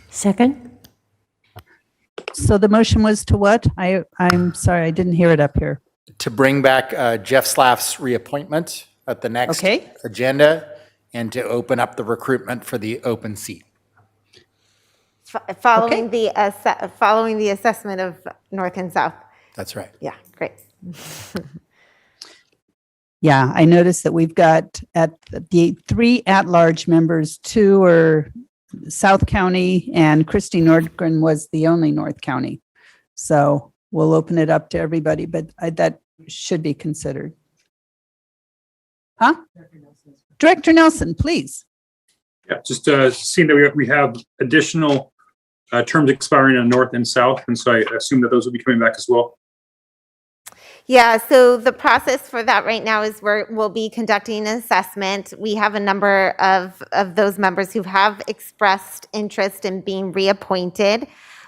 Second? So the motion was to what? I'm sorry, I didn't hear it up here. To bring back Jeff Slaff's reappointment at the next agenda and to open up the recruitment for the open seat. Following the assessment of North and South. That's right. Yeah, great. Yeah, I noticed that we've got at the 3 at-large members, 2 are South County, and Christy Nordgren was the only North County. So we'll open it up to everybody, but that should be considered. Huh? Director Nelson, please. Yeah, just seeing that we have additional terms expiring on North and South, and so I assume that those will be coming back as well. Yeah, so the process for that right now is we'll be conducting an assessment. We have a number of those members who have expressed interest in being reappointed.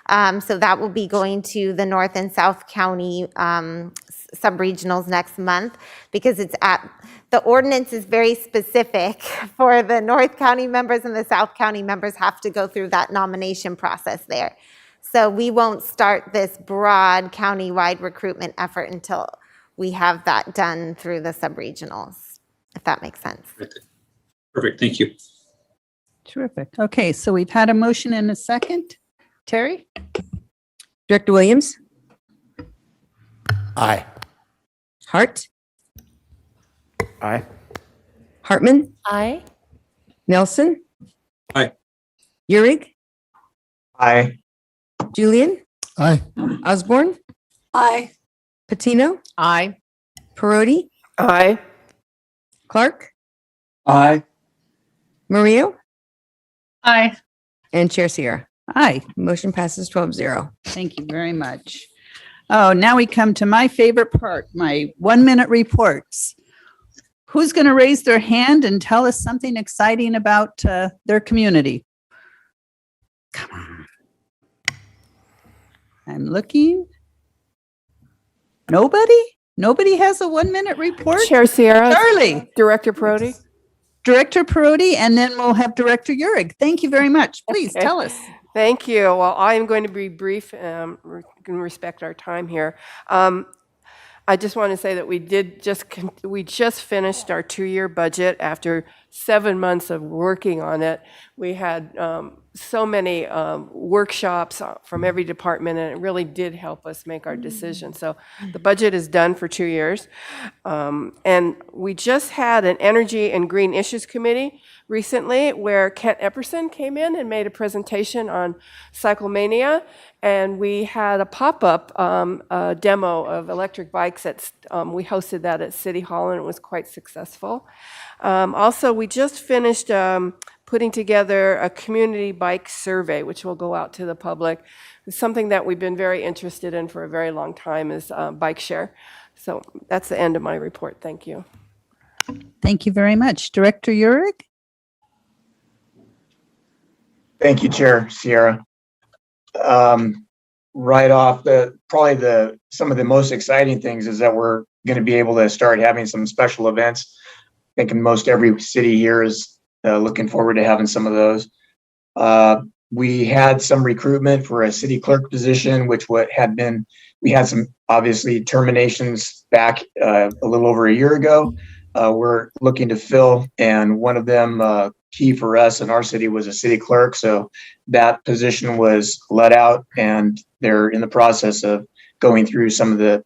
So that will be going to the North and South County subregionals next month because the ordinance is very specific for the North County members, and the South County members have to go through that nomination process there. So we won't start this broad county-wide recruitment effort until we have that done through the subregionals, if that makes sense. Perfect, thank you. Terrific. Okay, so we've had a motion and a second. Terry? Director Williams? Aye. Hart? Aye. Hartman? Aye. Nelson? Aye. Eurig? Aye. Julian? Aye. Osborne? Aye. Patino? Aye. Perotti? Aye. Clark? Aye. Mario? Aye. And Chair Sierra. Aye. Motion passes 12-0. Thank you very much. Oh, now we come to my favorite part, my 1-minute reports. Who's going to raise their hand and tell us something exciting about their community? Come on. I'm looking. Nobody? Nobody has a 1-minute report? Chair Sierra. Charlie. Director Perotti. Director Perotti, and then we'll have Director Urig. Thank you very much. Please Okay. tell us. Thank you. Well, I am going to be brief and respect our time here. I just want to say that we just finished our 2-year budget after 7 months of working on it. We had so many workshops from every department, and it really did help us make our decision. So the budget is done for 2 years. And we just had an Energy and Green Issues Committee recently where Kent Epperson came in and made a presentation on Cyclemania. And we had a pop-up demo of electric bikes. We hosted that at City Hall, and it was quite successful. Also, we just finished putting together a community bike survey, which will go out to the public. It's something that we've been very interested in for a very long time is bike share. So that's the end of my report. Thank you. Thank you very much. Director Urig? Thank you, Chair Sierra. Right off some of the most exciting things is that we're going to be able to start having some special events. I think in most every city here is looking forward to having some of those. We had some recruitment for a city clerk position, which we had some obviously terminations back a little over a year ago. We're looking to fill, and one of them key for us in our city was a city clerk. So that position was let out, and they're in the process of going through some of the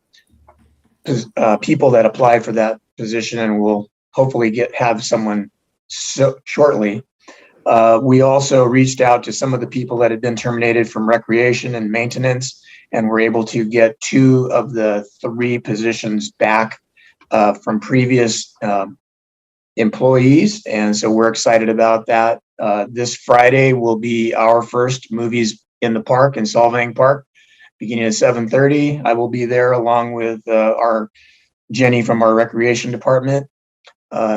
people that applied for that position, and we'll hopefully have someone shortly. We also reached out to some of the people that had been terminated from recreation and maintenance, and were able to get 2 of the 3 positions back from previous employees. And so we're excited about that. This Friday will be our first Movies in the Park in Solvang Park, beginning at 7:30. I will be there along with our Jenny from our recreation department,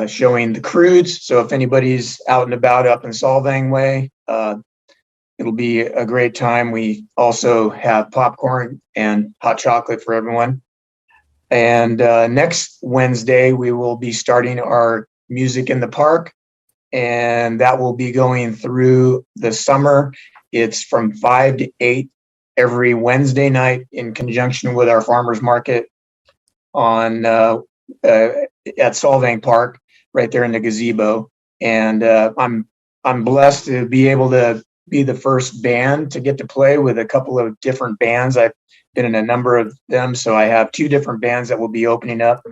showing the crudes. So if anybody's out and about up in Solvang Way, it'll be a great time. We also have popcorn and hot chocolate for everyone. And next Wednesday, we will be starting our Music in the Park, and that will be going through the summer. It's from 5 to 8 every Wednesday night in conjunction with our farmers market on at Solvang Park, right there in the gazebo. And I'm blessed to be able to be the first band to get to play with a couple of different bands. I've been in a number of them, so I have 2 different bands that will be opening up,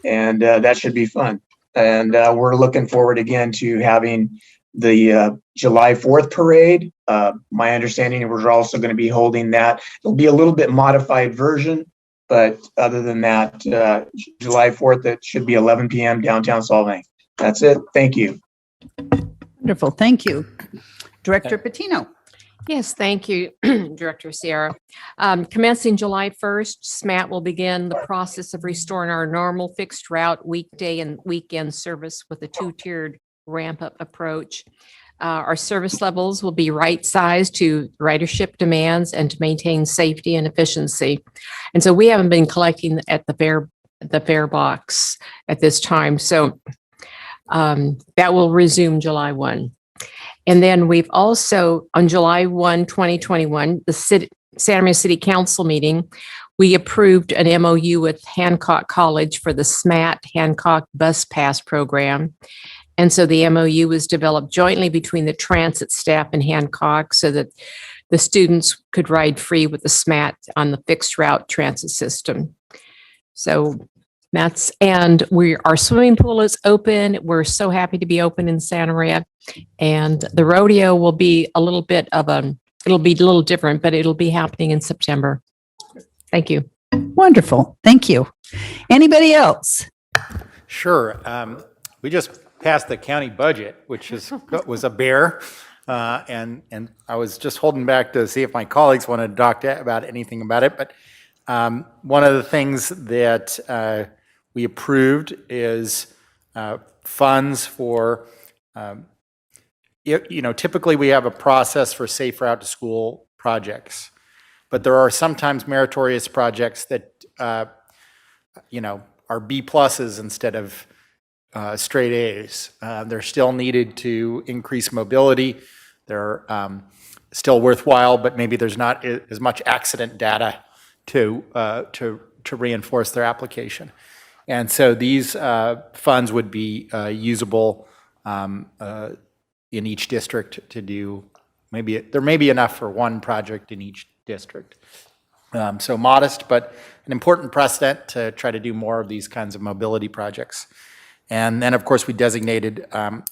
and that should be fun. And we're looking forward again to having the July 4th parade. My understanding, we're also going to be holding that. It'll be a little bit modified version, but other than that, July 4th, it should be 11 p.m. downtown Solvang. That's it. Thank you. Wonderful. Thank you. Director Patino. Yes, thank you, Director Sierra. Commencing July 1st, SMAT will begin the process of restoring our normal fixed route weekday and weekend service with a 2-tiered ramp-up approach. Our service levels will be right-sized to ridership demands and to maintain safety and efficiency. And so we haven't been collecting at the fare box at this time. So that will resume July 1. And then we've also, on July 1, 2021, the Santa Maria City Council meeting, we approved an MOU with Hancock College for the SMAT Hancock Bus Pass program. And so the MOU was developed jointly between the transit staff and Hancock so that the students could ride free with the SMAT on the fixed route transit system. So and our swimming pool is open. We're so happy to be open in Santa Maria. And the rodeo will be it'll be a little different, but it'll be happening in September. Thank you. Wonderful. Thank you. Anybody else? Sure. We just passed the county budget, which was a bear. And I was just holding back to see if my colleagues wanted to talk about anything about it. But one of the things that we approved is funds for, typically we have a process for safe route to school projects, but there are sometimes meritorious projects that, are B pluses instead of straight A's. They're still needed to increase mobility. They're still worthwhile, but maybe there's not as much accident data to reinforce their application. And so these funds would be usable in each district to do, there may be enough for one project in each district. So modest, but an important precedent to try to do more of these kinds of mobility projects. And then, of course, we designated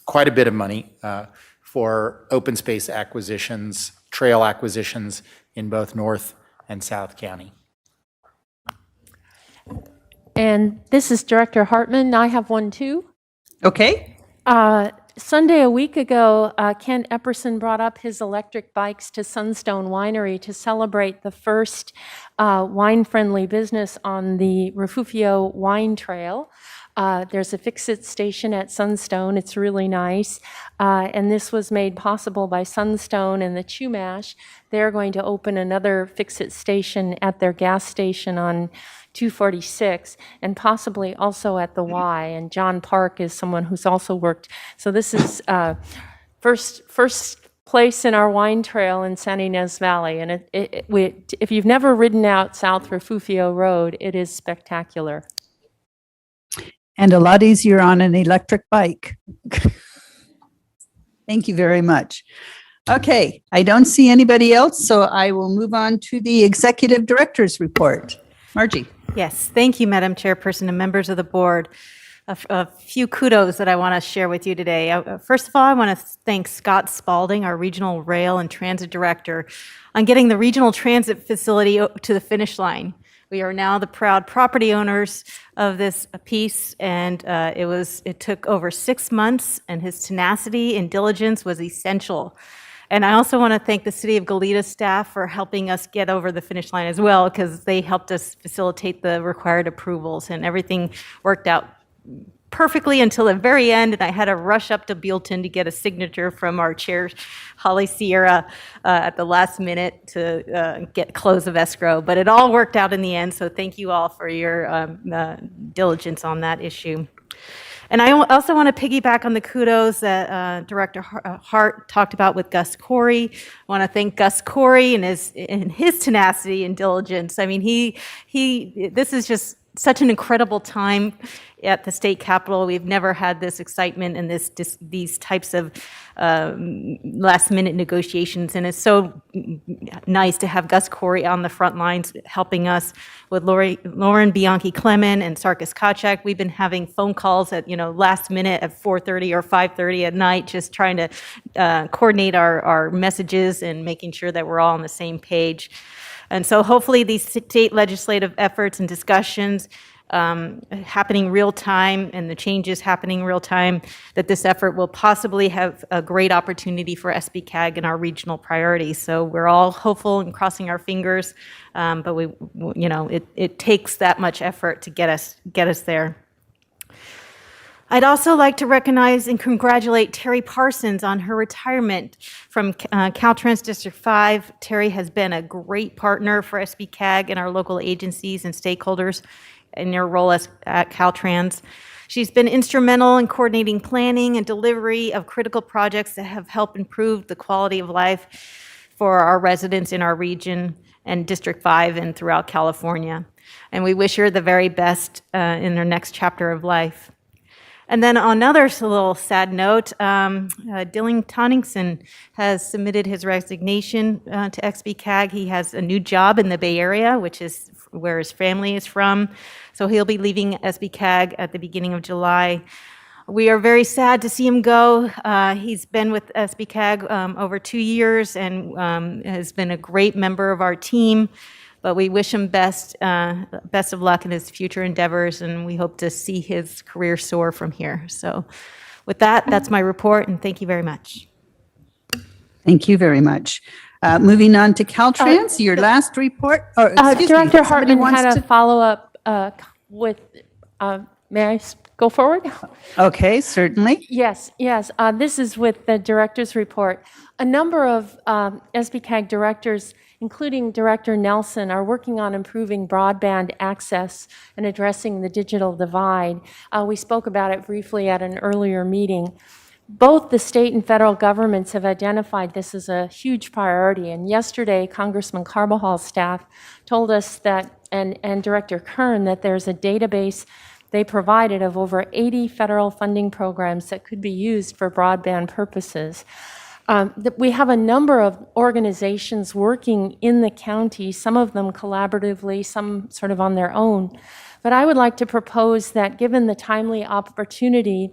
quite a bit of money for open space acquisitions, trail acquisitions in both North and South County. And this is Director Hartman. I have one too. Okay. Sunday, a week ago, Ken Epperson brought up his electric bikes to Sunstone Winery to celebrate the first wine-friendly business on the Refugio Wine Trail. There's a fix-it station at Sunstone. It's really nice. And this was made possible by Sunstone and the Chumash. They're going to open another fix-it station at their gas station on 246 and possibly also at the Y. And John Park is someone who's also worked. So this is first place in our wine trail in San Ynez Valley. And if you've never ridden out South Refugio Road, it is spectacular. And a lot easier on an electric bike. Thank you very much. Okay, I don't see anybody else, so I will move on to the Executive Director's report. Margie. Yes, thank you, Madam Chairperson and members of the board. A few kudos that I want to share with you today. First of all, I want to thank Scott Spalding, our Regional Rail and Transit Director, on getting the regional transit facility to the finish line. We are now the proud property owners of this piece, and it took over 6 months, and his tenacity and diligence was essential. And I also want to thank the City of Goleta staff for helping us get over the finish line as well, because they helped us facilitate the required approvals, and everything worked out perfectly until the very end, and I had to rush up to Buellton to get a signature from our chair, Holly Sierra, at the last minute to get close of escrow. But it all worked out in the end, so thank you all for your diligence on that issue. And I also want to piggyback on the kudos that Director Hart talked about with Gus Corey. I want to thank Gus Corey and his tenacity and diligence. I mean, this is just such an incredible time at the state capitol. We've never had this excitement and these types of last minute negotiations. And it's so nice to have Gus Corey on the front lines helping us with Lauren Bianchi-Clement and Sarkis Kachak. We've been having phone calls at, last minute at 4:30 or 5:30 at night, just trying to coordinate our messages and making sure that we're all on the same page. And so hopefully these state legislative efforts and discussions happening real time and the changes happening real time, that this effort will possibly have a great opportunity for SBCAG and our regional priorities. So we're all hopeful and crossing our fingers, but it takes that much effort to get us there. I'd also like to recognize and congratulate Terry Parsons on her retirement from Caltrans District 5. Terry has been a great partner for SBCAG and our local agencies and stakeholders in their role at Caltrans. She's been instrumental in coordinating planning and delivery of critical projects that have helped improve the quality of life for our residents in our region and District 5 and throughout California. And we wish her the very best in her next chapter of life. And then on another little sad note, Dylan Tonningson has submitted his resignation to SBCAG. He has a new job in the Bay Area, which is where his family is from. So he'll be leaving SBCAG at the beginning of July. We are very sad to see him go. He's been with SBCAG over 2 years and has been a great member of our team. But we wish him best of luck in his future endeavors, and we hope to see his career soar from here. So with that, that's my report, and thank you very much. Thanmay you very much. Moving on to Caltrans, your last report. Director Hartman had a follow-up with, may I go forward? Okay, certainly. Yes, yes. This is with the director's report. A number of SBCAG directors, including Director Nelson, are working on improving broadband access and addressing the digital divide. We spoke about it briefly at an earlier meeting. Both the state and federal governments have identified this as a huge priority. And yesterday, Congressman Carvajal's staff told us that, and Director Kern, that there's a database they provided of over 80 federal funding programs that could be used for broadband purposes. We have a number of organizations working in the county, some of them collaboratively, some sort of on their own. But I would like to propose that given the timely opportunity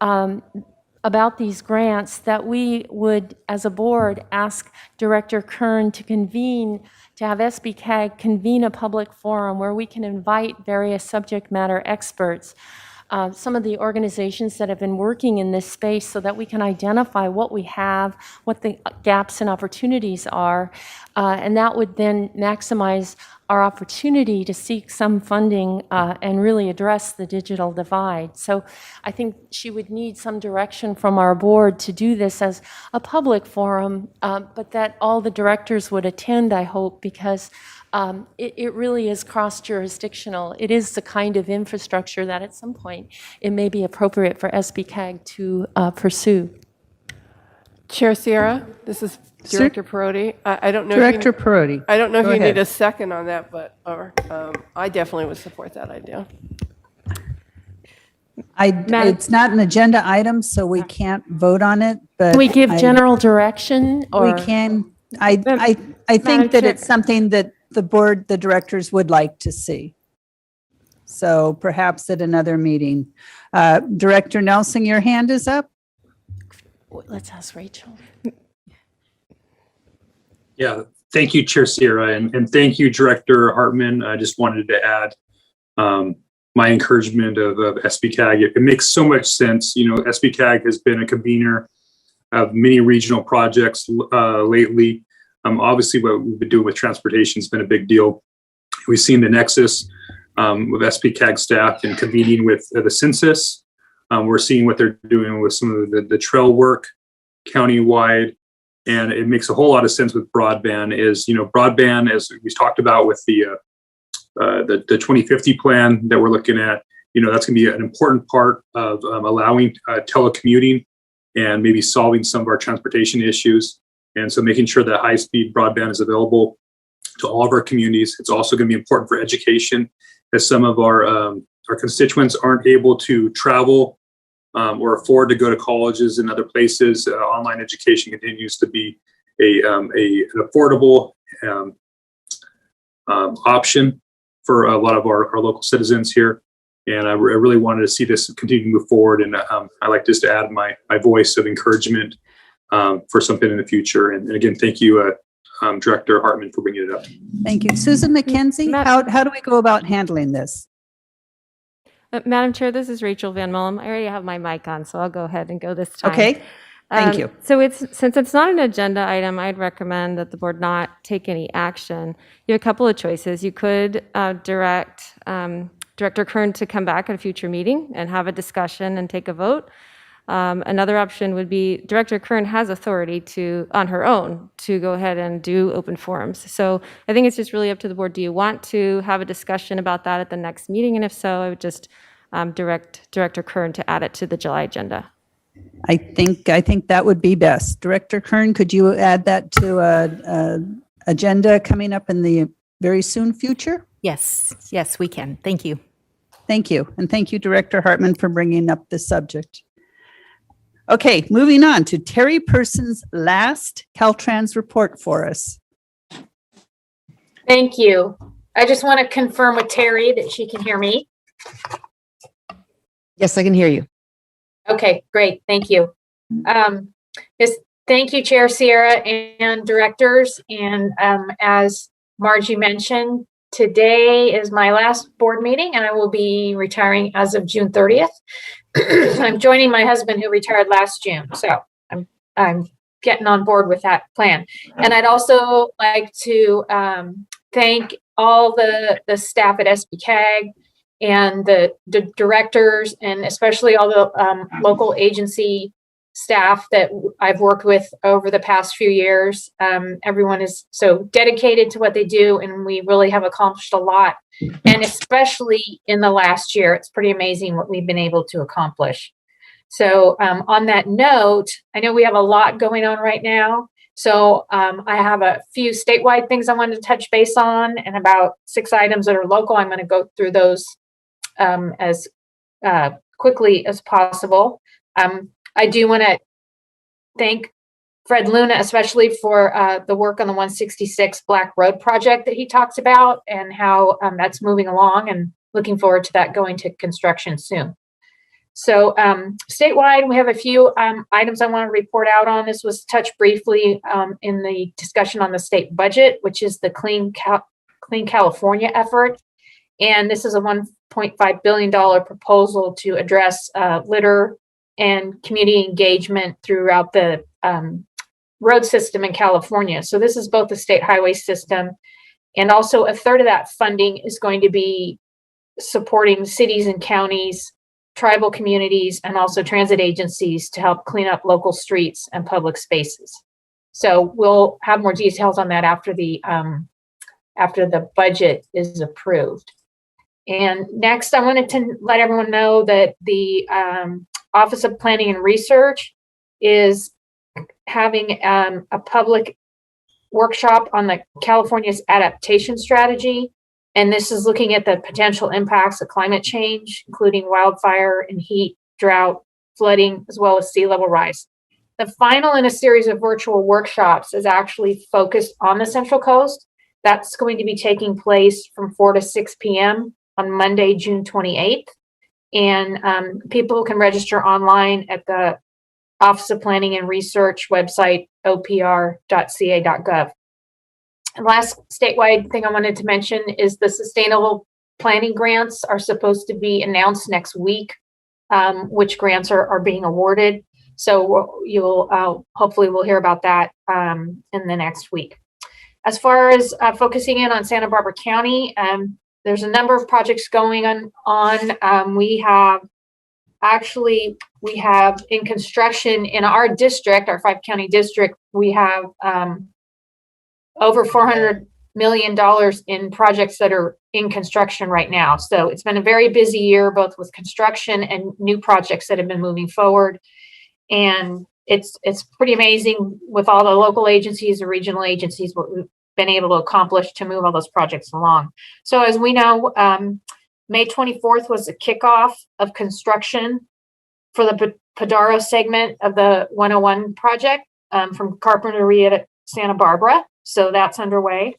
about these grants, that we would, as a board, ask Director Kern to have SBCAG convene a public forum where we can invite various subject matter experts, some of the organizations that have been working in this space, so that we can identify what we have, what the gaps and opportunities are, and that would then maximize our opportunity to seek some funding and really address the digital divide. So I think she would need some direction from our board to do this as a public forum, but that all the directors would attend, I hope, because it really is cross-jurisdictional. It is the kind of infrastructure that at some point it may be appropriate for SBCAG to pursue. Chair Sierra, this is Director Perotti. I don't know. Director Perotti. I don't know if Go you ahead. need a second on that, but I definitely would support that idea. It's not an agenda item, so we can't vote on it, but. Can we give general direction? Or We can. I think that it's something that the directors would like to see. So perhaps at another meeting. Director Nelson, your hand is up. Let's ask Rachel. Yeah, thank you, Chair Sierra, and thank you, Director Hartman. I just wanted to add my encouragement of SBCAG. It makes so much sense. You know, SBCAG has been a convener of many regional projects lately. Obviously, what we've been doing with transportation has been a big deal. We've seen the nexus with SBCAG staff and convening with the census. We're seeing what they're doing with some of the trail work countywide. And it makes a whole lot of sense with broadband is, you know, broadband, as we talked about with the 2050 plan that we're looking at, you know, that's going to be an important part of allowing telecommuting and maybe solving some of our transportation issues. And so making sure that high-speed broadband is available to all of our communities. It's also going to be important for education, as some of our constituents aren't able to travel or afford to go to colleges and other places. Online education continues to be an affordable option for a lot of our local citizens here. And I really wanted to see this continue to move forward. And I like just to add my voice of encouragement for something in the future. And again, thank you, Director Hartman, for bringing it up. Thank you. Susan McKenzie, how do we go about handling this? Madam Chair, this is Rachel Van Mullum. I already have my mic on, so I'll go ahead and go this time. Okay, thank you. So since it's not an agenda item, I'd recommend that the board not take any action. You have a couple of choices. You could direct Director Kern to come back at a future meeting and have a discussion and take a vote. Another option would be Director Kern has authority on her own to go ahead and do open forums. So I think it's just really up to the board. Do you want to have a discussion about that at the next meeting? And if so, I would just direct Director Kern to add it to the July agenda. I think that would be best. Director Kern, could you add that to a agenda coming up in the very soon future? Yes, we can. Thank you. Thank you. And thank you, Director Hartman, for bringing up this subject. Okay, moving on to Terry Person's last Caltrans report for us. Thank you. I just want to confirm with Terry that she can hear me. Yes, I can hear you. Okay, great. Thank you. Yes, thank you, Chair Sierra and directors. And as Margie mentioned, today is my last board meeting and I will be retiring as of June 30th. I'm joining my husband who retired last June. So I'm getting on board with that plan. And I'd also like to thank all the staff at SBCAG and the directors, and especially all the local agency staff that I've worked with over the past few years. Everyone is so dedicated to what they do, and we really have accomplished a lot. And especially in the last year, it's pretty amazing what we've been able to accomplish. So on that note, I know we have a lot going on right now. So I have a few statewide things I wanted to touch base on, and about 6 items that are local. I'm going to go through those as quickly as possible. I do want to thank Fred Luna, especially for the work on the 166 Black Road project that he talks about, and how that's moving along, and looking forward to that going to construction soon. So statewide, we have a few items I want to report out on. This was touched briefly in the discussion on the state budget, which is the Clean California effort. And this is a $1.5 billion proposal to address litter and community engagement throughout the road system in California. So this is both the state highway system, and also a third of that funding is going to be supporting cities and counties, tribal communities, and also transit agencies to help clean up local streets and public spaces. So we'll have more details on that after the budget is approved. And next, I wanted to let everyone know that the Office of Planning and Research is having a public workshop on the California's adaptation strategy. And this is looking at the potential impacts of climate change, including wildfire and heat, drought, flooding, as well as sea level rise. The final in a series of virtual workshops is actually focused on the Central Coast. That's going to be taking place from 4 to 6 p.m. on Monday, June 28th. And people can register online at the Office of Planning and Research website, opr.ca.gov. And last statewide thing I wanted to mention is the sustainable planning grants are supposed to be announced next week, which grants are being awarded. So you'll hopefully we'll hear about that in the next week. As far as focusing in on Santa Barbara County, there's a number of projects going on. We have in construction in our district, our 5-county district, we have over $400 million in projects that are in construction right now. So it's been a very busy year, both with construction and new projects that have been moving forward. And it's pretty amazing with all the local agencies and regional agencies, what we've been able to accomplish to move all those projects along. So as we know, May 24th was the kickoff of construction for the Padaro segment of the 101 project from Carpinteria to Santa Barbara. So that's underway.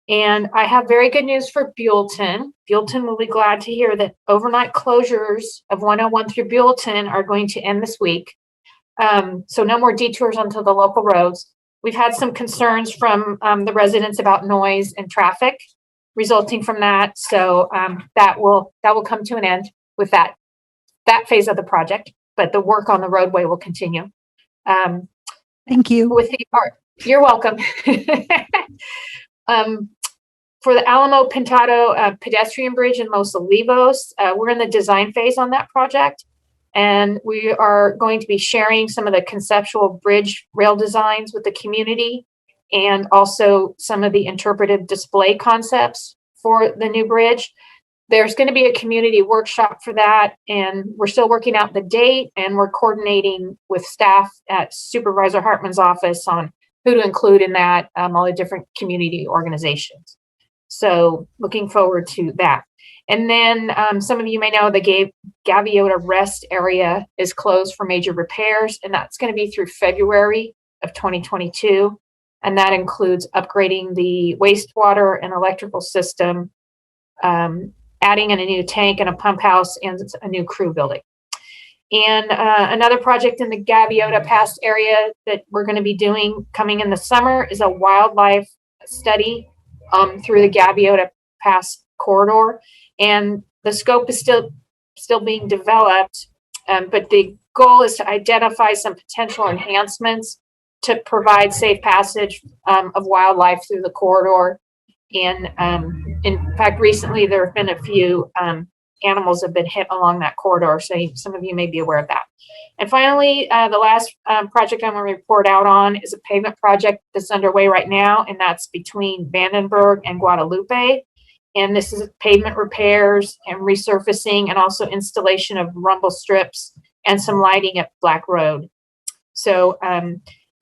And I have very good news for Buellton. Buellton will be glad to hear that overnight closures of 101 through Buellton are going to end this week. So no more detours onto the local roads. We've had some concerns from the residents about noise and traffic resulting from that. So that will come to an end with that phase of the project, but the work on the roadway will continue. Thank you. You're welcome. For the Alamo Pintado pedestrian bridge in Los Olivos, we're in the design phase on that project. And we are going to be sharing some of the conceptual bridge rail designs with the community, and also some of the interpretive display concepts for the new bridge. There's going to be a community workshop for that, and we're still working out the date, and we're coordinating with staff at Supervisor Hartman's office on who to include in that, all the different community organizations. So looking forward to that. And then some of you may know the Gaviota Rest area is closed for major repairs, and that's going to be through February of 2022. And that includes upgrading the wastewater and electrical system, adding in a new tank and a pump house, and a new crew building. And another project in the Gaviota Pass area that we're going to be doing coming in the summer is a wildlife study through the Gaviota Pass corridor. And the scope is still being developed, but the goal is to identify some potential enhancements to provide safe passage of wildlife through the corridor. And in fact, recently there have been a few animals have been hit along that corridor. So some of you may be aware of that. And finally, the last project I'm going to report out on is a pavement project that's underway right now, and that's between Vandenberg and Guadalupe. And this is pavement repairs and resurfacing, and also installation of rumble strips and some lighting at Black Road. So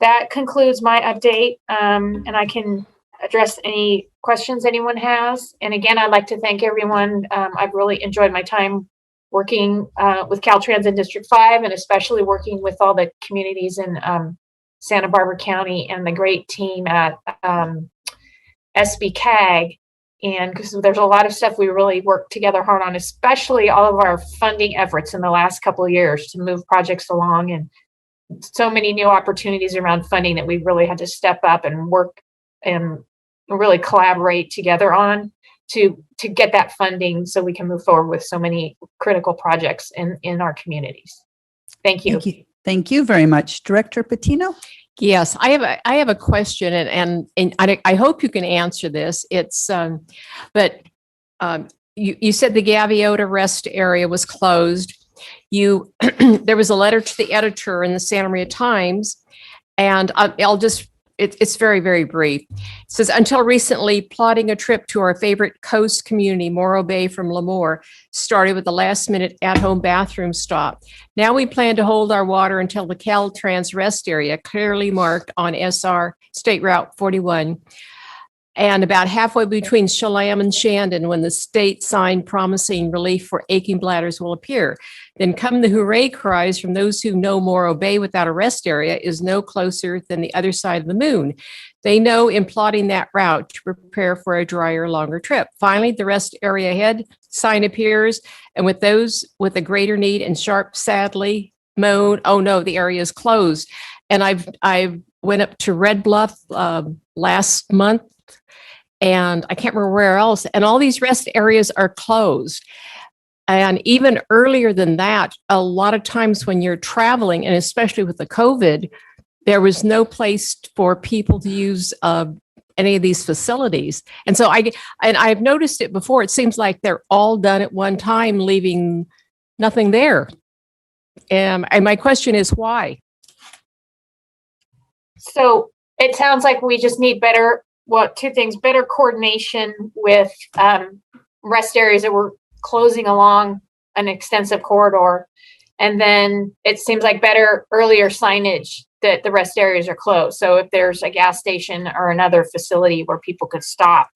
that concludes my update, and I can address any questions anyone has. And again, I'd like to thank everyone. I've really enjoyed my time working with Caltrans in District 5, and especially working with all the communities in Santa Barbara County and the great team at SBCAG. And because there's a lot of stuff we really worked together hard on, especially all of our funding efforts in the last couple of years to move projects along, and so many new opportunities around funding that we really had to step up and work and really collaborate together on to get that funding so we can move forward with so many critical projects in our communities. Thank you. Thank you. Thank you very much. Director Patino? Yes, I have a question, and I hope you can answer this. It's you said the Gaviota rest area was closed. There was a letter to the editor in the Santa Maria Times, and it's very, very brief. It says, until recently, plotting a trip to our favorite coast community, Morro Bay from Lemoore, started with a last-minute at-home bathroom stop. Now we plan to hold our water until the Caltrans rest area, clearly marked on SR State Route 41, and about halfway between Shalam and Shandon, when the state sign promising relief for aching bladders will appear. Then come the hooray cries from those who know Morro Bay without a rest area is no closer than the other side of the moon. They know in plotting that route to prepare for a drier, longer trip. Finally, the rest area ahead sign appears, and with those with a greater need and sharp, sadly, moan, oh no, the area is closed. And I went up to Red Bluff last month, and I can't remember where else, and all these rest areas are closed. And even earlier than that, a lot of times when you're traveling, and especially with the COVID, there was no place for people to use any of these facilities. And so I've noticed it before. It seems like they're all done at one time, leaving nothing there. And my question is why? So it sounds like we just need two things: better coordination with rest areas that we're closing along an extensive corridor. And then it seems like earlier signage that the rest areas are closed. So if there's a gas station or another facility where people could stop,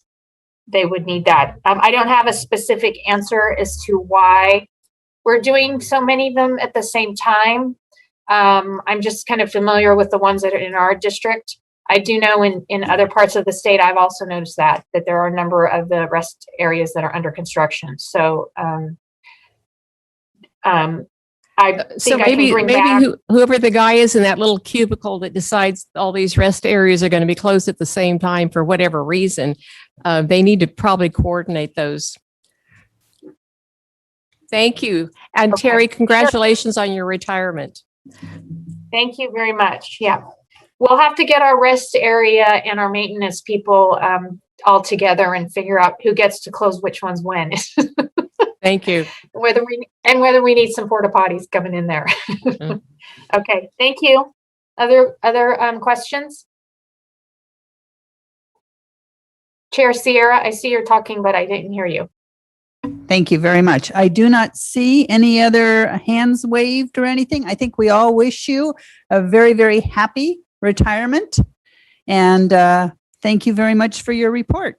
they would need that. I don't have a specific answer as to why we're doing so many of them at the same time. I'm just kind of familiar with the ones that are in our district. I do know in other parts of the state, I've also noticed that there are a number of the rest areas that are under construction. So whoever the guy is in that little cubicle that decides all these rest areas are going to be closed at the same time for whatever reason, they need to probably coordinate those. Thank you. And okay. Terry, congratulations on your retirement. Thank you very much. Yeah. We'll have to get our rest area and our maintenance people all together and figure out who gets to close which ones when. Thank you. Whether we need some porta potties coming in there. Okay, thank you. Other questions? Chair Sierra, I see you're talking, but I didn't hear you. Thank you very much. I do not see any other hands waved or anything. I think we all wish you a very, very happy retirement. And thank you very much for your report.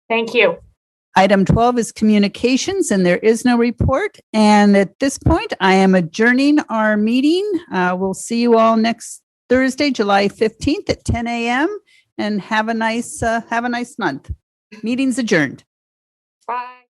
Thank you. Item 12 is communications, and there is no report. And at this point, I am adjourning our meeting. We'll see you all next Thursday, July 15th at 10 a.m. and have a nice month. Meeting's adjourned. Bye.